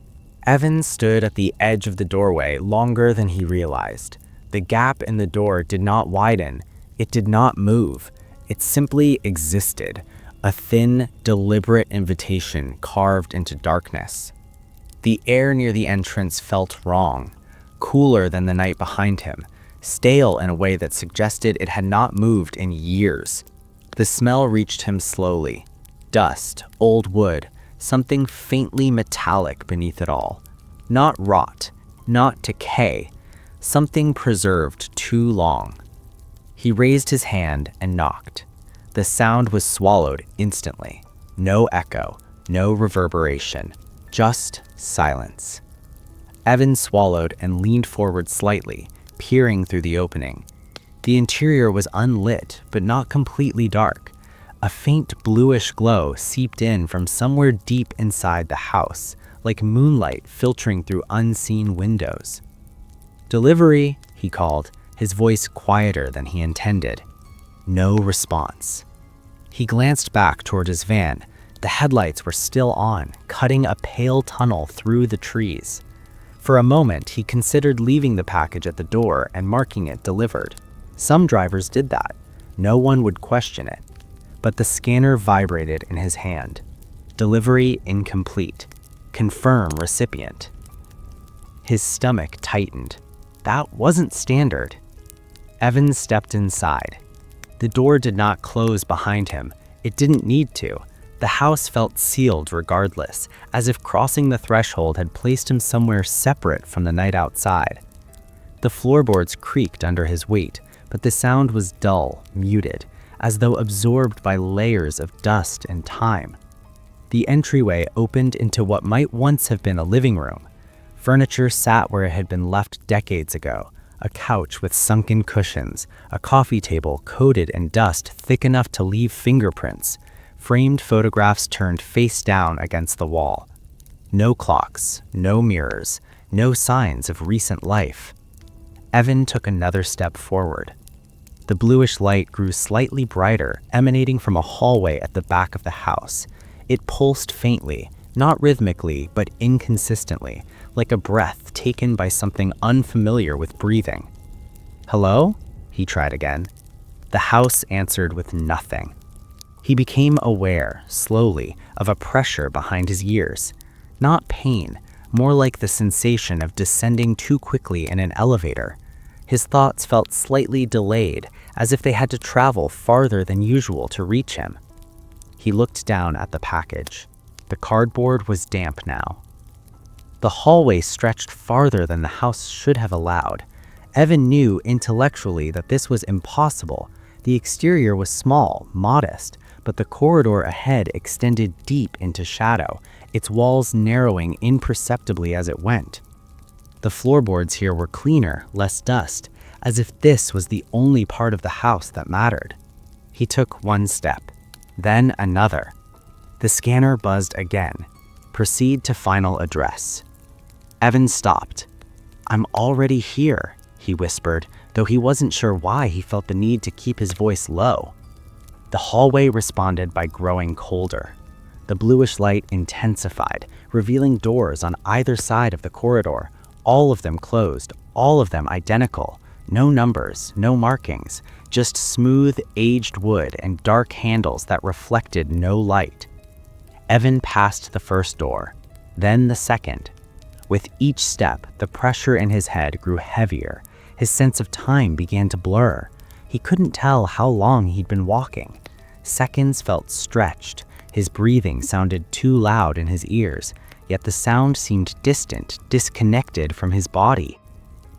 Evan stood at the edge of the doorway longer than he realized. The gap in the door did not widen. It did not move. It simply existed, a thin, deliberate invitation carved into darkness. The air near the entrance felt wrong, cooler than the night behind him, stale in a way that suggested it had not moved in years. The smell reached him slowly. Dust, old wood, something faintly metallic beneath it all. Not rot, not decay, something preserved too long. He raised his hand and knocked. The sound was swallowed instantly. No echo, no reverberation, just silence. Evan swallowed and leaned forward slightly, peering through the opening. The interior was unlit, but not completely dark. A faint bluish glow seeped in from somewhere deep inside the house, like moonlight filtering through unseen windows. "Delivery," he called, his voice quieter than he intended. No response. He glanced back toward his van. The headlights were still on, cutting a pale tunnel through the trees. For a moment, he considered leaving the package at the door and marking it delivered. Some drivers did that. No one would question it. But the scanner vibrated in his hand. Delivery incomplete. Confirm recipient. His stomach tightened. That wasn't standard. Evan stepped inside. The door did not close behind him. It didn't need to. The house felt sealed regardless, as if crossing the threshold had placed him somewhere separate from the night outside. The floorboards creaked under his weight, but the sound was dull, muted, as though absorbed by layers of dust and time. The entryway opened into what might once have been a living room. Furniture sat where it had been left decades ago, a couch with sunken cushions, a coffee table coated in dust thick enough to leave fingerprints, framed photographs turned face down against the wall. No clocks, no mirrors, no signs of recent life. Evan took another step forward. The bluish light grew slightly brighter, emanating from a hallway at the back of the house. It pulsed faintly, not rhythmically, but inconsistently, like a breath taken by something unfamiliar with breathing. "Hello?" he tried again. The house answered with nothing. He became aware, slowly, of a pressure behind his ears. Not pain, more like the sensation of descending too quickly in an elevator. His thoughts felt slightly delayed, as if they had to travel farther than usual to reach him. He looked down at the package. The cardboard was damp now. The hallway stretched farther than the house should have allowed. Evan knew intellectually that this was impossible. The exterior was small, modest, but the corridor ahead extended deep into shadow, its walls narrowing imperceptibly as it went. The floorboards here were cleaner, less dust, as if this was the only part of the house that mattered. He took one step, then another. The scanner buzzed again. Proceed to final address. Evan stopped. "I'm already here," he whispered, though he wasn't sure why he felt the need to keep his voice low. The hallway responded by growing colder. The bluish light intensified, revealing doors on either side of the corridor, all of them closed, all of them identical. No numbers, no markings, just smooth, aged wood and dark handles that reflected no light. Evan passed the first door, then the second. With each step, the pressure in his head grew heavier. His sense of time began to blur. He couldn't tell how long he'd been walking. Seconds felt stretched. His breathing sounded too loud in his ears, yet the sound seemed distant, disconnected from his body.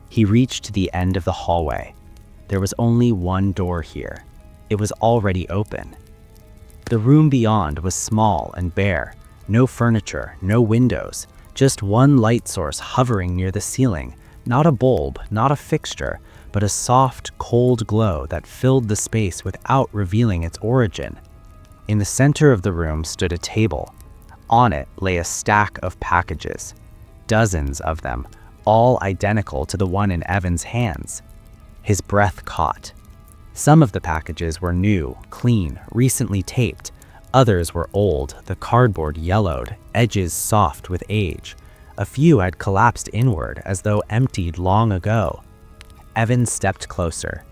He reached the end of the hallway. There was only one door here. It was already open. The room beyond was small and bare. No furniture, no windows, just one light source hovering near the ceiling. Not a bulb, not a fixture, but a soft, cold glow that filled the space without revealing its origin. In the center of the room stood a table. On it lay a stack of packages. Dozens of them, all identical to the one in Evan's hands. His breath caught. Some of the packages were new, clean, recently taped. Others were old, the cardboard yellowed, edges soft with age. A few had collapsed inward as though emptied long ago. Evan stepped closer.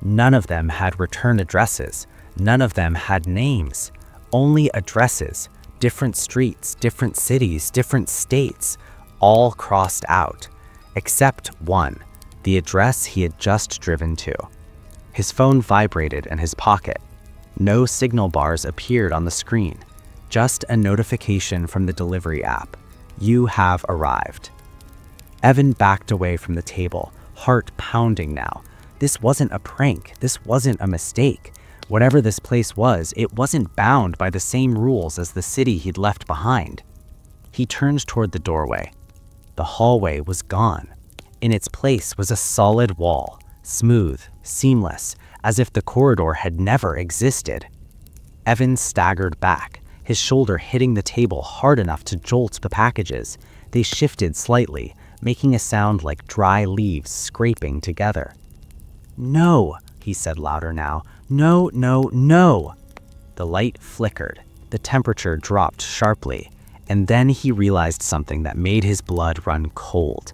None of them had return addresses. None of them had names. Only addresses, different streets, different cities, different states, all crossed out. Except one, the address he had just driven to. His phone vibrated in his pocket. No signal bars appeared on the screen, just a notification from the delivery app. You have arrived. Evan backed away from the table, heart pounding now. This wasn't a prank. This wasn't a mistake. Whatever this place was, it wasn't bound by the same rules as the city he'd left behind. He turned toward the doorway. The hallway was gone. In its place was a solid wall, smooth, seamless, as if the corridor had never existed. Evan staggered back, his shoulder hitting the table hard enough to jolt the packages. They shifted slightly, making a sound like dry leaves scraping together. "No," he said louder now. "No, no, no." The light flickered. The temperature dropped sharply. And then he realized something that made his blood run cold.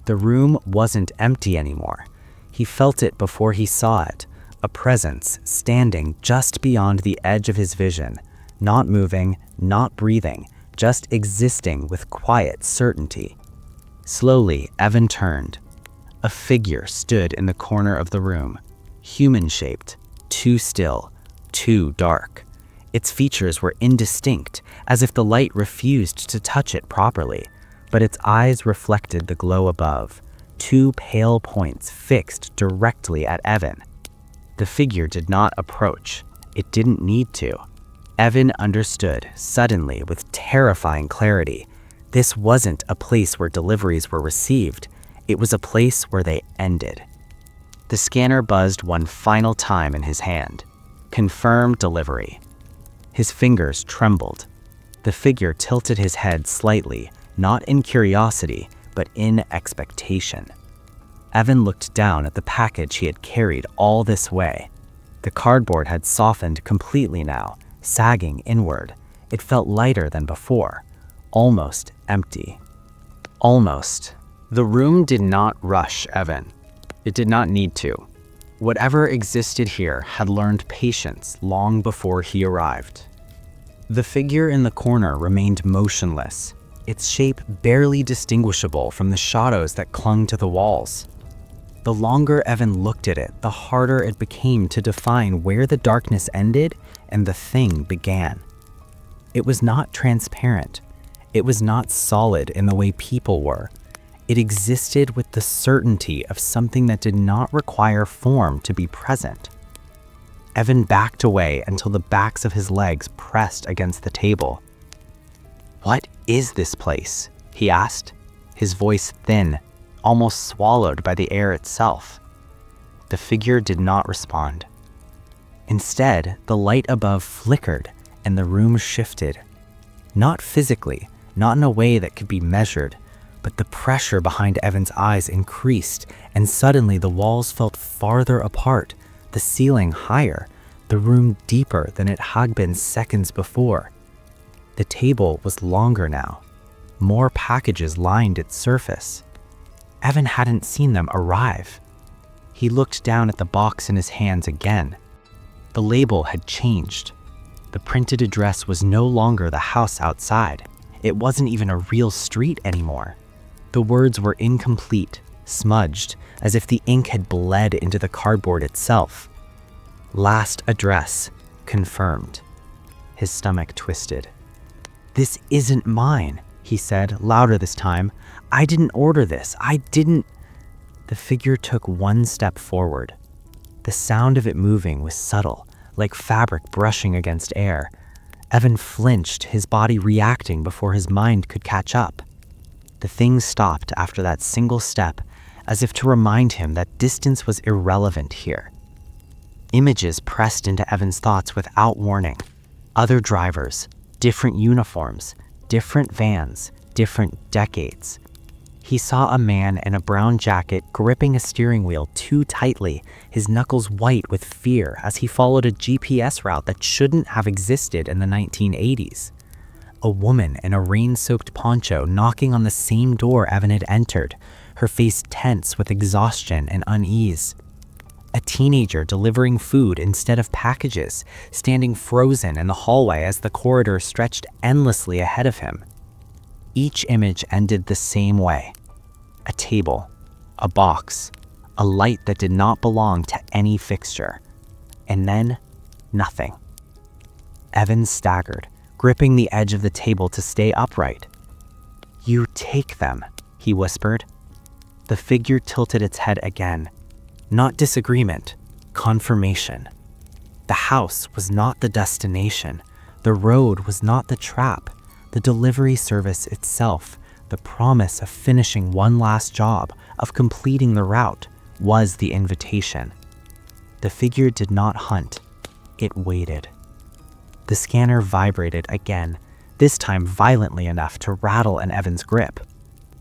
The room wasn't empty anymore. He felt it before he saw it. A presence standing just beyond the edge of his vision. Not moving, not breathing, just existing with quiet certainty. Slowly, Evan turned. A figure stood in the corner of the room. Human-shaped, too still, too dark. Its features were indistinct, as if the light refused to touch it properly, but its eyes reflected the glow above, two pale points fixed directly at Evan. The figure did not approach. It didn't need to. Evan understood, suddenly, with terrifying clarity. This wasn't a place where deliveries were received. It was a place where they ended. The scanner buzzed one final time in his hand. Confirm delivery. His fingers trembled. The figure tilted his head slightly, not in curiosity, but in expectation. Evan looked down at the package he had carried all this way. The cardboard had softened completely now, sagging inward. It felt lighter than before, almost empty. Almost. The room did not rush Evan. It did not need to. Whatever existed here had learned patience long before he arrived. The figure in the corner remained motionless, its shape barely distinguishable from the shadows that clung to the walls. The longer Evan looked at it, the harder it became to define where the darkness ended and the thing began. It was not transparent. It was not solid in the way people were. It existed with the certainty of something that did not require form to be present. Evan backed away until the backs of his legs pressed against the table. "What is this place?" he asked, his voice thin, almost swallowed by the air itself. The figure did not respond. Instead, the light above flickered and the room shifted. Not physically, not in a way that could be measured, but the pressure behind Evan's eyes increased, and suddenly the walls felt farther apart, the ceiling higher, the room deeper than it had been seconds before. The table was longer now. More packages lined its surface. Evan hadn't seen them arrive. He looked down at the box in his hands again. The label had changed. The printed address was no longer the house outside. It wasn't even a real street anymore. The words were incomplete, smudged, as if the ink had bled into the cardboard itself. Last address, confirmed. His stomach twisted. "This isn't mine," he said, louder this time. "I didn't order this. I didn't." The figure took one step forward. The sound of it moving was subtle, like fabric brushing against air. Evan flinched, his body reacting before his mind could catch up. The thing stopped after that single step, as if to remind him that distance was irrelevant here. Images pressed into Evan's thoughts without warning. Other drivers, different uniforms, different vans, different decades. He saw a man in a brown jacket gripping a steering wheel too tightly, his knuckles white with fear as he followed a GPS route that shouldn't have existed in the 1980s. A woman in a rain-soaked poncho knocking on the same door Evan had entered, her face tense with exhaustion and unease. A teenager delivering food instead of packages, standing frozen in the hallway as the corridor stretched endlessly ahead of him. Each image ended the same way. A table, a box, a light that did not belong to any fixture. And then, nothing. Evan staggered, gripping the edge of the table to stay upright. "You take them," he whispered. The figure tilted its head again. Not disagreement, confirmation. The house was not the destination. The road was not the trap. The delivery service itself, the promise of finishing one last job, of completing the route, was the invitation. The figure did not hunt. It waited. The scanner vibrated again, this time violently enough to rattle in Evan's grip.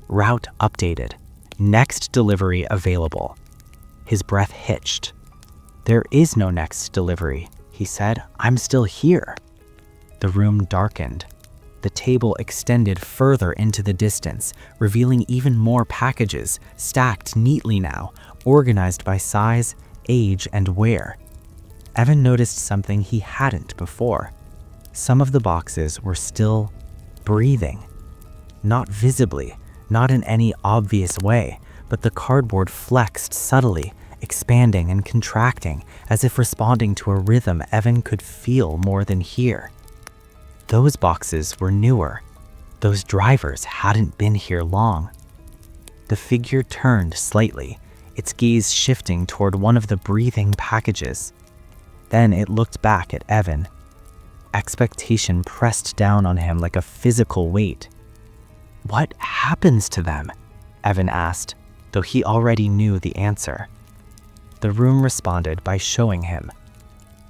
Route updated. Next delivery available. His breath hitched. "There is no next delivery," he said. "I'm still here." The room darkened. The table extended further into the distance, revealing even more packages, stacked neatly now, organized by size, age, and wear. Evan noticed something he hadn't before. Some of the boxes were still breathing. Not visibly, not in any obvious way, but the cardboard flexed subtly, expanding and contracting, as if responding to a rhythm Evan could feel more than hear. Those boxes were newer. Those drivers hadn't been here long. The figure turned slightly, its gaze shifting toward one of the breathing packages. Then it looked back at Evan. Expectation pressed down on him like a physical weight. "What happens to them?" Evan asked, though he already knew the answer. The room responded by showing him.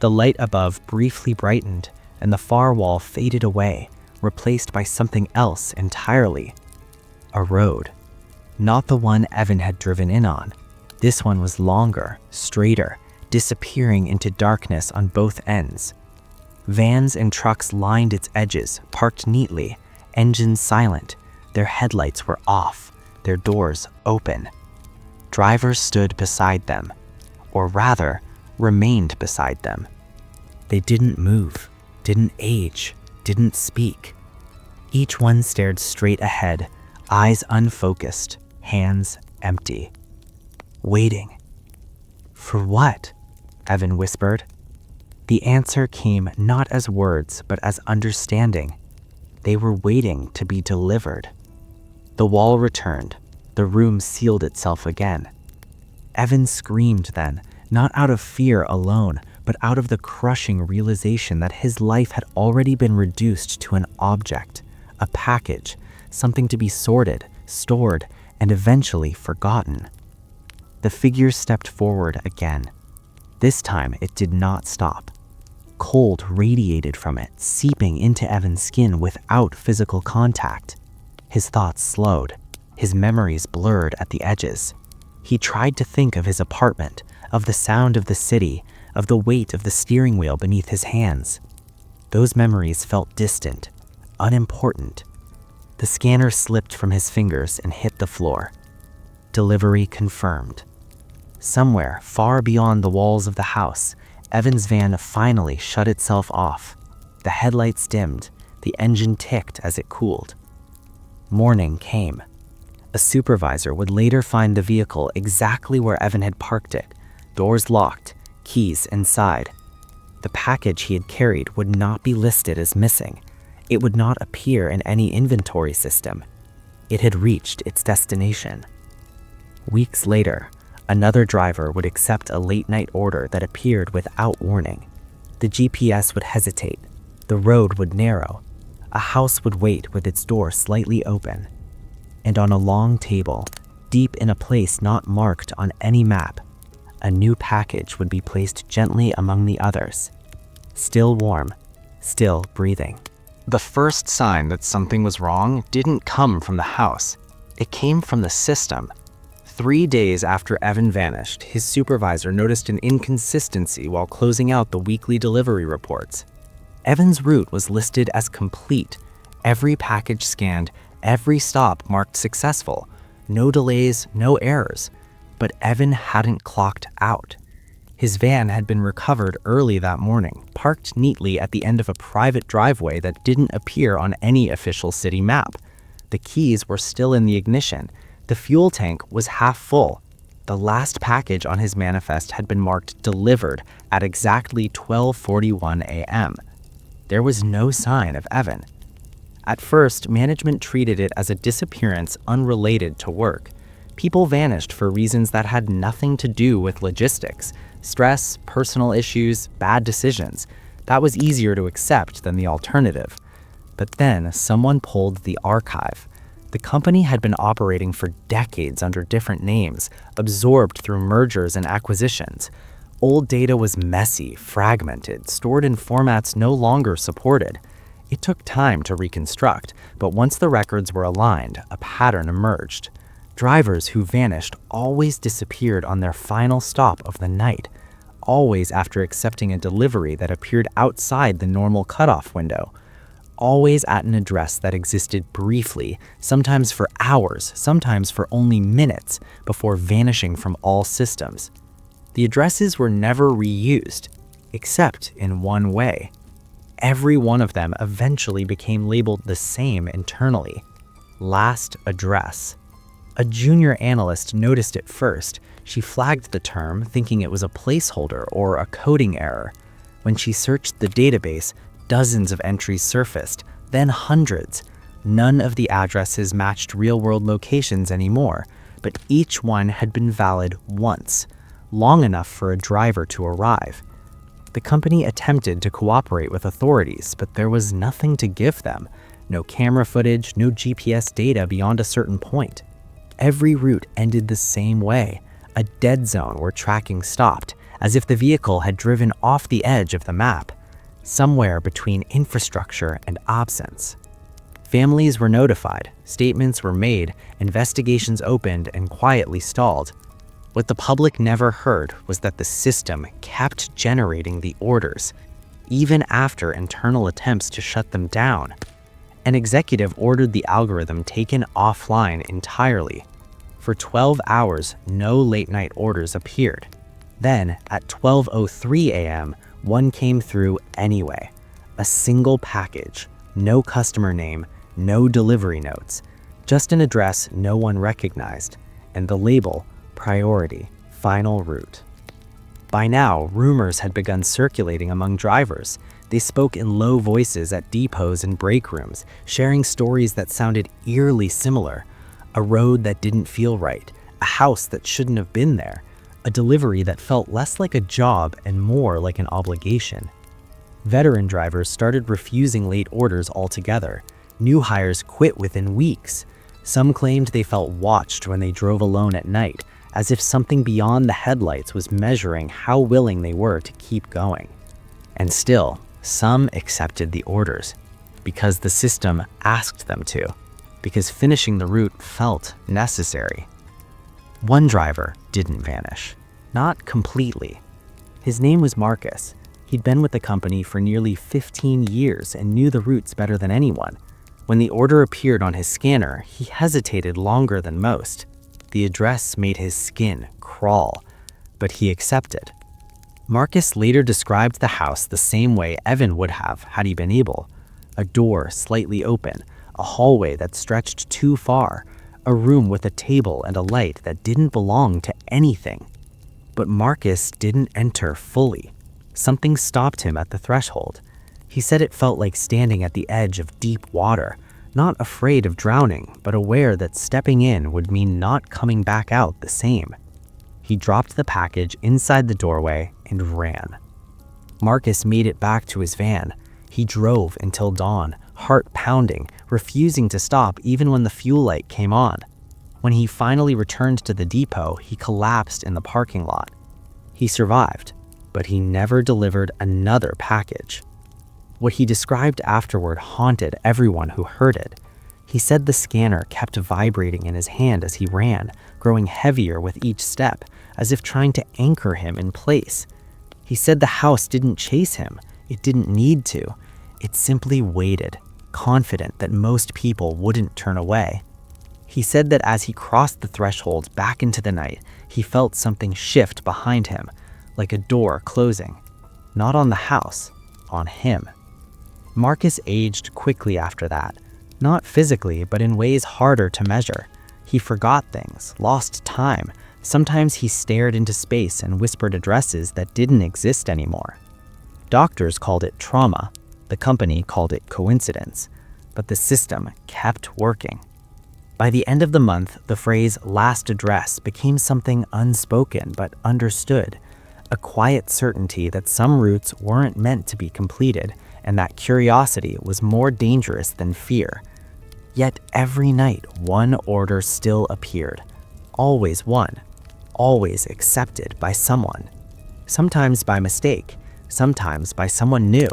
The light above briefly brightened, and the far wall faded away, replaced by something else entirely. A road. Not the one Evan had driven in on. This one was longer, straighter, disappearing into darkness on both ends. Vans and trucks lined its edges, parked neatly, engines silent. Their headlights were off, their doors open. Drivers stood beside them, or rather, remained beside them. They didn't move, didn't age, didn't speak. Each one stared straight ahead, eyes unfocused, hands empty. Waiting. For what? Evan whispered. The answer came not as words, but as understanding. They were waiting to be delivered. The wall returned. The room sealed itself again. Evan screamed then, not out of fear alone, but out of the crushing realization that his life had already been reduced to an object, a package, something to be sorted, stored, and eventually forgotten. The figure stepped forward again. This time it did not stop. Cold radiated from it, seeping into Evan's skin without physical contact. His thoughts slowed, his memories blurred at the edges. He tried to think of his apartment, of the sound of the city, of the weight of the steering wheel beneath his hands. Those memories felt distant, unimportant. The scanner slipped from his fingers and hit the floor. Delivery confirmed. Somewhere far beyond the walls of the house, Evan's van finally shut itself off. The headlights dimmed, the engine ticked as it cooled. Morning came. A supervisor would later find the vehicle exactly where Evan had parked it, doors locked, keys inside. The package he had carried would not be listed as missing. It would not appear in any inventory system. It had reached its destination. Weeks later, another driver would accept a late-night order that appeared without warning. The GPS would hesitate. The road would narrow. A house would wait with its door slightly open. And on a long table, deep in a place not marked on any map, a new package would be placed gently among the others. Still warm, still breathing. The first sign that something was wrong didn't come from the house. It came from the system. 3 days after Evan vanished, his supervisor noticed an inconsistency while closing out the weekly delivery reports. Evan's route was listed as complete. Every package scanned, every stop marked successful. No delays, no errors. But Evan hadn't clocked out. His van had been recovered early that morning, parked neatly at the end of a private driveway that didn't appear on any official city map. The keys were still in the ignition. The fuel tank was half full. The last package on his manifest had been marked delivered at exactly 12:41 a.m. There was no sign of Evan. At first, management treated it as a disappearance unrelated to work. People vanished for reasons that had nothing to do with logistics, stress, personal issues, bad decisions. That was easier to accept than the alternative. But then someone pulled the archive. The company had been operating for decades under different names, absorbed through mergers and acquisitions. Old data was messy, fragmented, stored in formats no longer supported. It took time to reconstruct, but once the records were aligned, a pattern emerged. Drivers who vanished always disappeared on their final stop of the night, always after accepting a delivery that appeared outside the normal cutoff window. Always at an address that existed briefly, sometimes for hours, sometimes for only minutes, before vanishing from all systems. The addresses were never reused, except in one way. Every one of them eventually became labeled the same internally: last address. A junior analyst noticed it first. She flagged the term, thinking it was a placeholder or a coding error. When she searched the database, dozens of entries surfaced, then hundreds. None of the addresses matched real-world locations anymore. but each one had been valid once, long enough for a driver to arrive. The company attempted to cooperate with authorities, but there was nothing to give them. No camera footage, no GPS data beyond a certain point. Every route ended the same way, a dead zone where tracking stopped, as if the vehicle had driven off the edge of the map, somewhere between infrastructure and absence. Families were notified, statements were made, investigations opened and quietly stalled. What the public never heard was that the system kept generating the orders, even after internal attempts to shut them down. An executive ordered the algorithm taken offline entirely. For 12 hours, no late-night orders appeared. Then, at 12:03 a.m., one came through anyway. A single package, no customer name, no delivery notes, just an address no one recognized, and the label, Priority, Final Route. By now, rumors had begun circulating among drivers. They spoke in low voices at depots and break rooms, sharing stories that sounded eerily similar. A road that didn't feel right, a house that shouldn't have been there, a delivery that felt less like a job and more like an obligation. Veteran drivers started refusing late orders altogether. New hires quit within weeks. Some claimed they felt watched when they drove alone at night, as if something beyond the headlights was measuring how willing they were to keep going. And still, some accepted the orders, because the system asked them to, because finishing the route felt necessary. One driver didn't vanish, not completely. His name was Marcus. He'd been with the company for nearly 15 years and knew the routes better than anyone. When the order appeared on his scanner, he hesitated longer than most. The address made his skin crawl, but he accepted. Marcus later described the house the same way Evan would have had he been able. A door slightly open, a hallway that stretched too far, a room with a table and a light that didn't belong to anything. But Marcus didn't enter fully. Something stopped him at the threshold. He said it felt like standing at the edge of deep water, not afraid of drowning, but aware that stepping in would mean not coming back out the same. He dropped the package inside the doorway and ran. Marcus made it back to his van. He drove until dawn, heart pounding, refusing to stop even when the fuel light came on. When he finally returned to the depot, he collapsed in the parking lot. He survived, but he never delivered another package. What he described afterward haunted everyone who heard it. He said the scanner kept vibrating in his hand as he ran, growing heavier with each step, as if trying to anchor him in place. He said the house didn't chase him. It didn't need to. It simply waited, confident that most people wouldn't turn away. He said that as he crossed the threshold back into the night, he felt something shift behind him, like a door closing. Not on the house, on him. Marcus aged quickly after that, not physically, but in ways harder to measure. He forgot things, lost time. Sometimes he stared into space and whispered addresses that didn't exist anymore. Doctors called it trauma. The company called it coincidence. But the system kept working. By the end of the month, the phrase last address became something unspoken but understood, a quiet certainty that some routes weren't meant to be completed, and that curiosity was more dangerous than fear. Yet every night, one order still appeared. Always one. Always accepted by someone. Sometimes by mistake. Sometimes by someone new.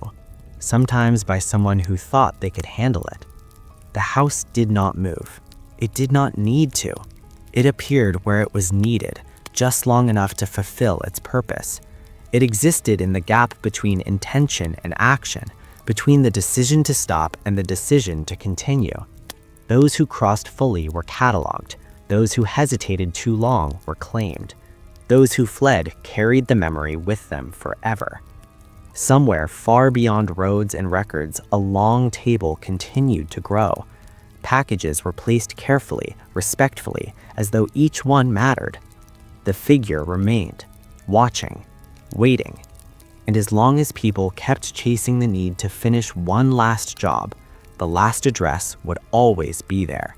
Sometimes by someone who thought they could handle it. The house did not move. It did not need to. It appeared where it was needed, just long enough to fulfill its purpose. It existed in the gap between intention and action, between the decision to stop and the decision to continue. Those who crossed fully were cataloged. Those who hesitated too long were claimed. Those who fled carried the memory with them forever. Somewhere far beyond roads and records, a long table continued to grow. Packages were placed carefully, respectfully, as though each one mattered. The figure remained, watching, waiting. And as long as people kept chasing the need to finish one last job, the last address would always be there.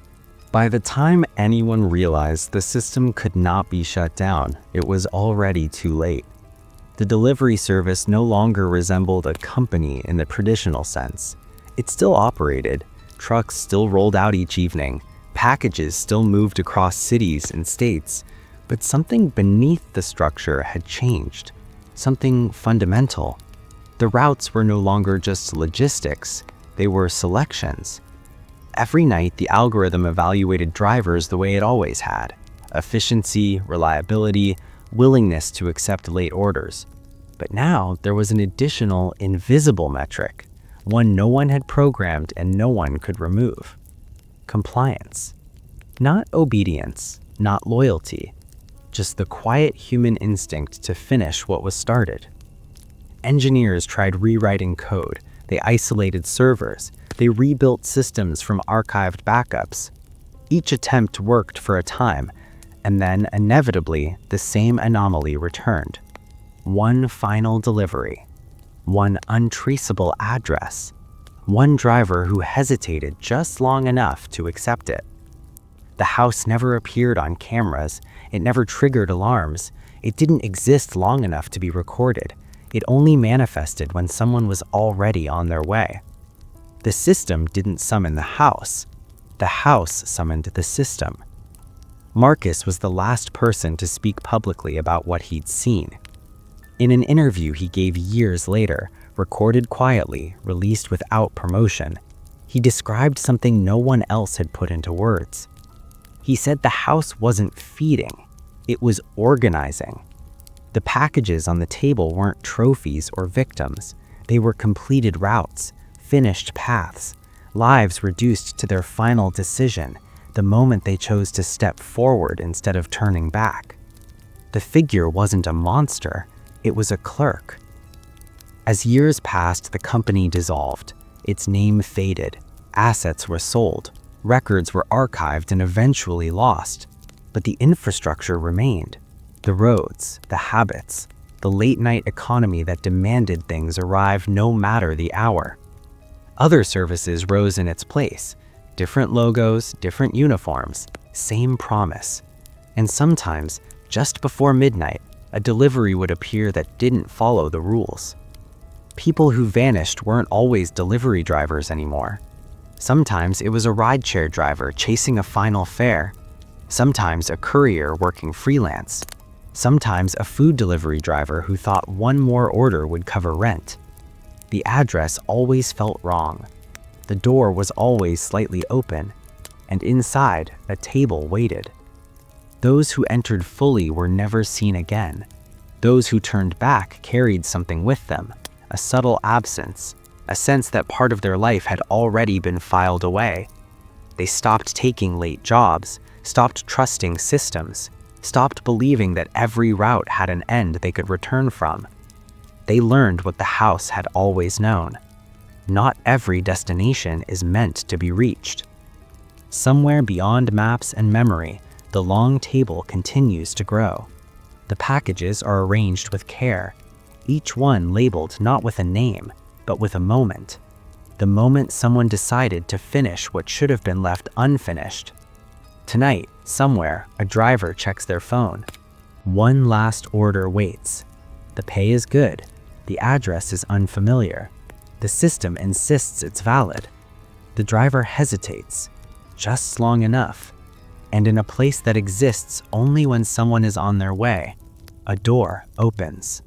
By the time anyone realized the system could not be shut down, it was already too late. The delivery service no longer resembled a company in the traditional sense. It still operated, trucks still rolled out each evening, packages still moved across cities and states, but something beneath the structure had changed, something fundamental. The routes were no longer just logistics, they were selections. Every night, the algorithm evaluated drivers the way it always had: efficiency, reliability, willingness to accept late orders. But now there was an additional invisible metric, one no one had programmed and no one could remove: compliance. Not obedience, not loyalty, just the quiet human instinct to finish what was started. Engineers tried rewriting code, they isolated servers, they rebuilt systems from archived backups. Each attempt worked for a time, and then inevitably the same anomaly returned. One final delivery, one untraceable address, one driver who hesitated just long enough to accept it. The house never appeared on cameras, it never triggered alarms, it didn't exist long enough to be recorded. It only manifested when someone was already on their way. The system didn't summon the house summoned the system. Marcus was the last person to speak publicly about what he'd seen. In an interview he gave years later, recorded quietly, released without promotion, he described something no one else had put into words. He said the house wasn't feeding, it was organizing. The packages on the table weren't trophies or victims. They were completed routes, finished paths, lives reduced to their final decision, the moment they chose to step forward instead of turning back. The figure wasn't a monster, it was a clerk. As years passed, the company dissolved. Its name faded, assets were sold, records were archived and eventually lost. But the infrastructure remained. The roads, the habits, the late-night economy that demanded things arrive no matter the hour. Other services rose in its place. Different logos, different uniforms, same promise. And sometimes, just before midnight, a delivery would appear that didn't follow the rules. People who vanished weren't always delivery drivers anymore. Sometimes it was a rideshare driver chasing a final fare. Sometimes a courier working freelance. Sometimes a food delivery driver who thought one more order would cover rent. The address always felt wrong. The door was always slightly open, and inside, a table waited. Those who entered fully were never seen again. Those who turned back carried something with them, a subtle absence, a sense that part of their life had already been filed away. They stopped taking late jobs, stopped trusting systems, stopped believing that every route had an end they could return from. They learned what the house had always known. Not every destination is meant to be reached. Somewhere beyond maps and memory, the long table continues to grow. The packages are arranged with care, each one labeled not with a name, but with a moment. The moment someone decided to finish what should have been left unfinished. Tonight, somewhere, a driver checks their phone. One last order waits. The pay is good. The address is unfamiliar. The system insists it's valid. The driver hesitates, just long enough. And in a place that exists only when someone is on their way, a door opens.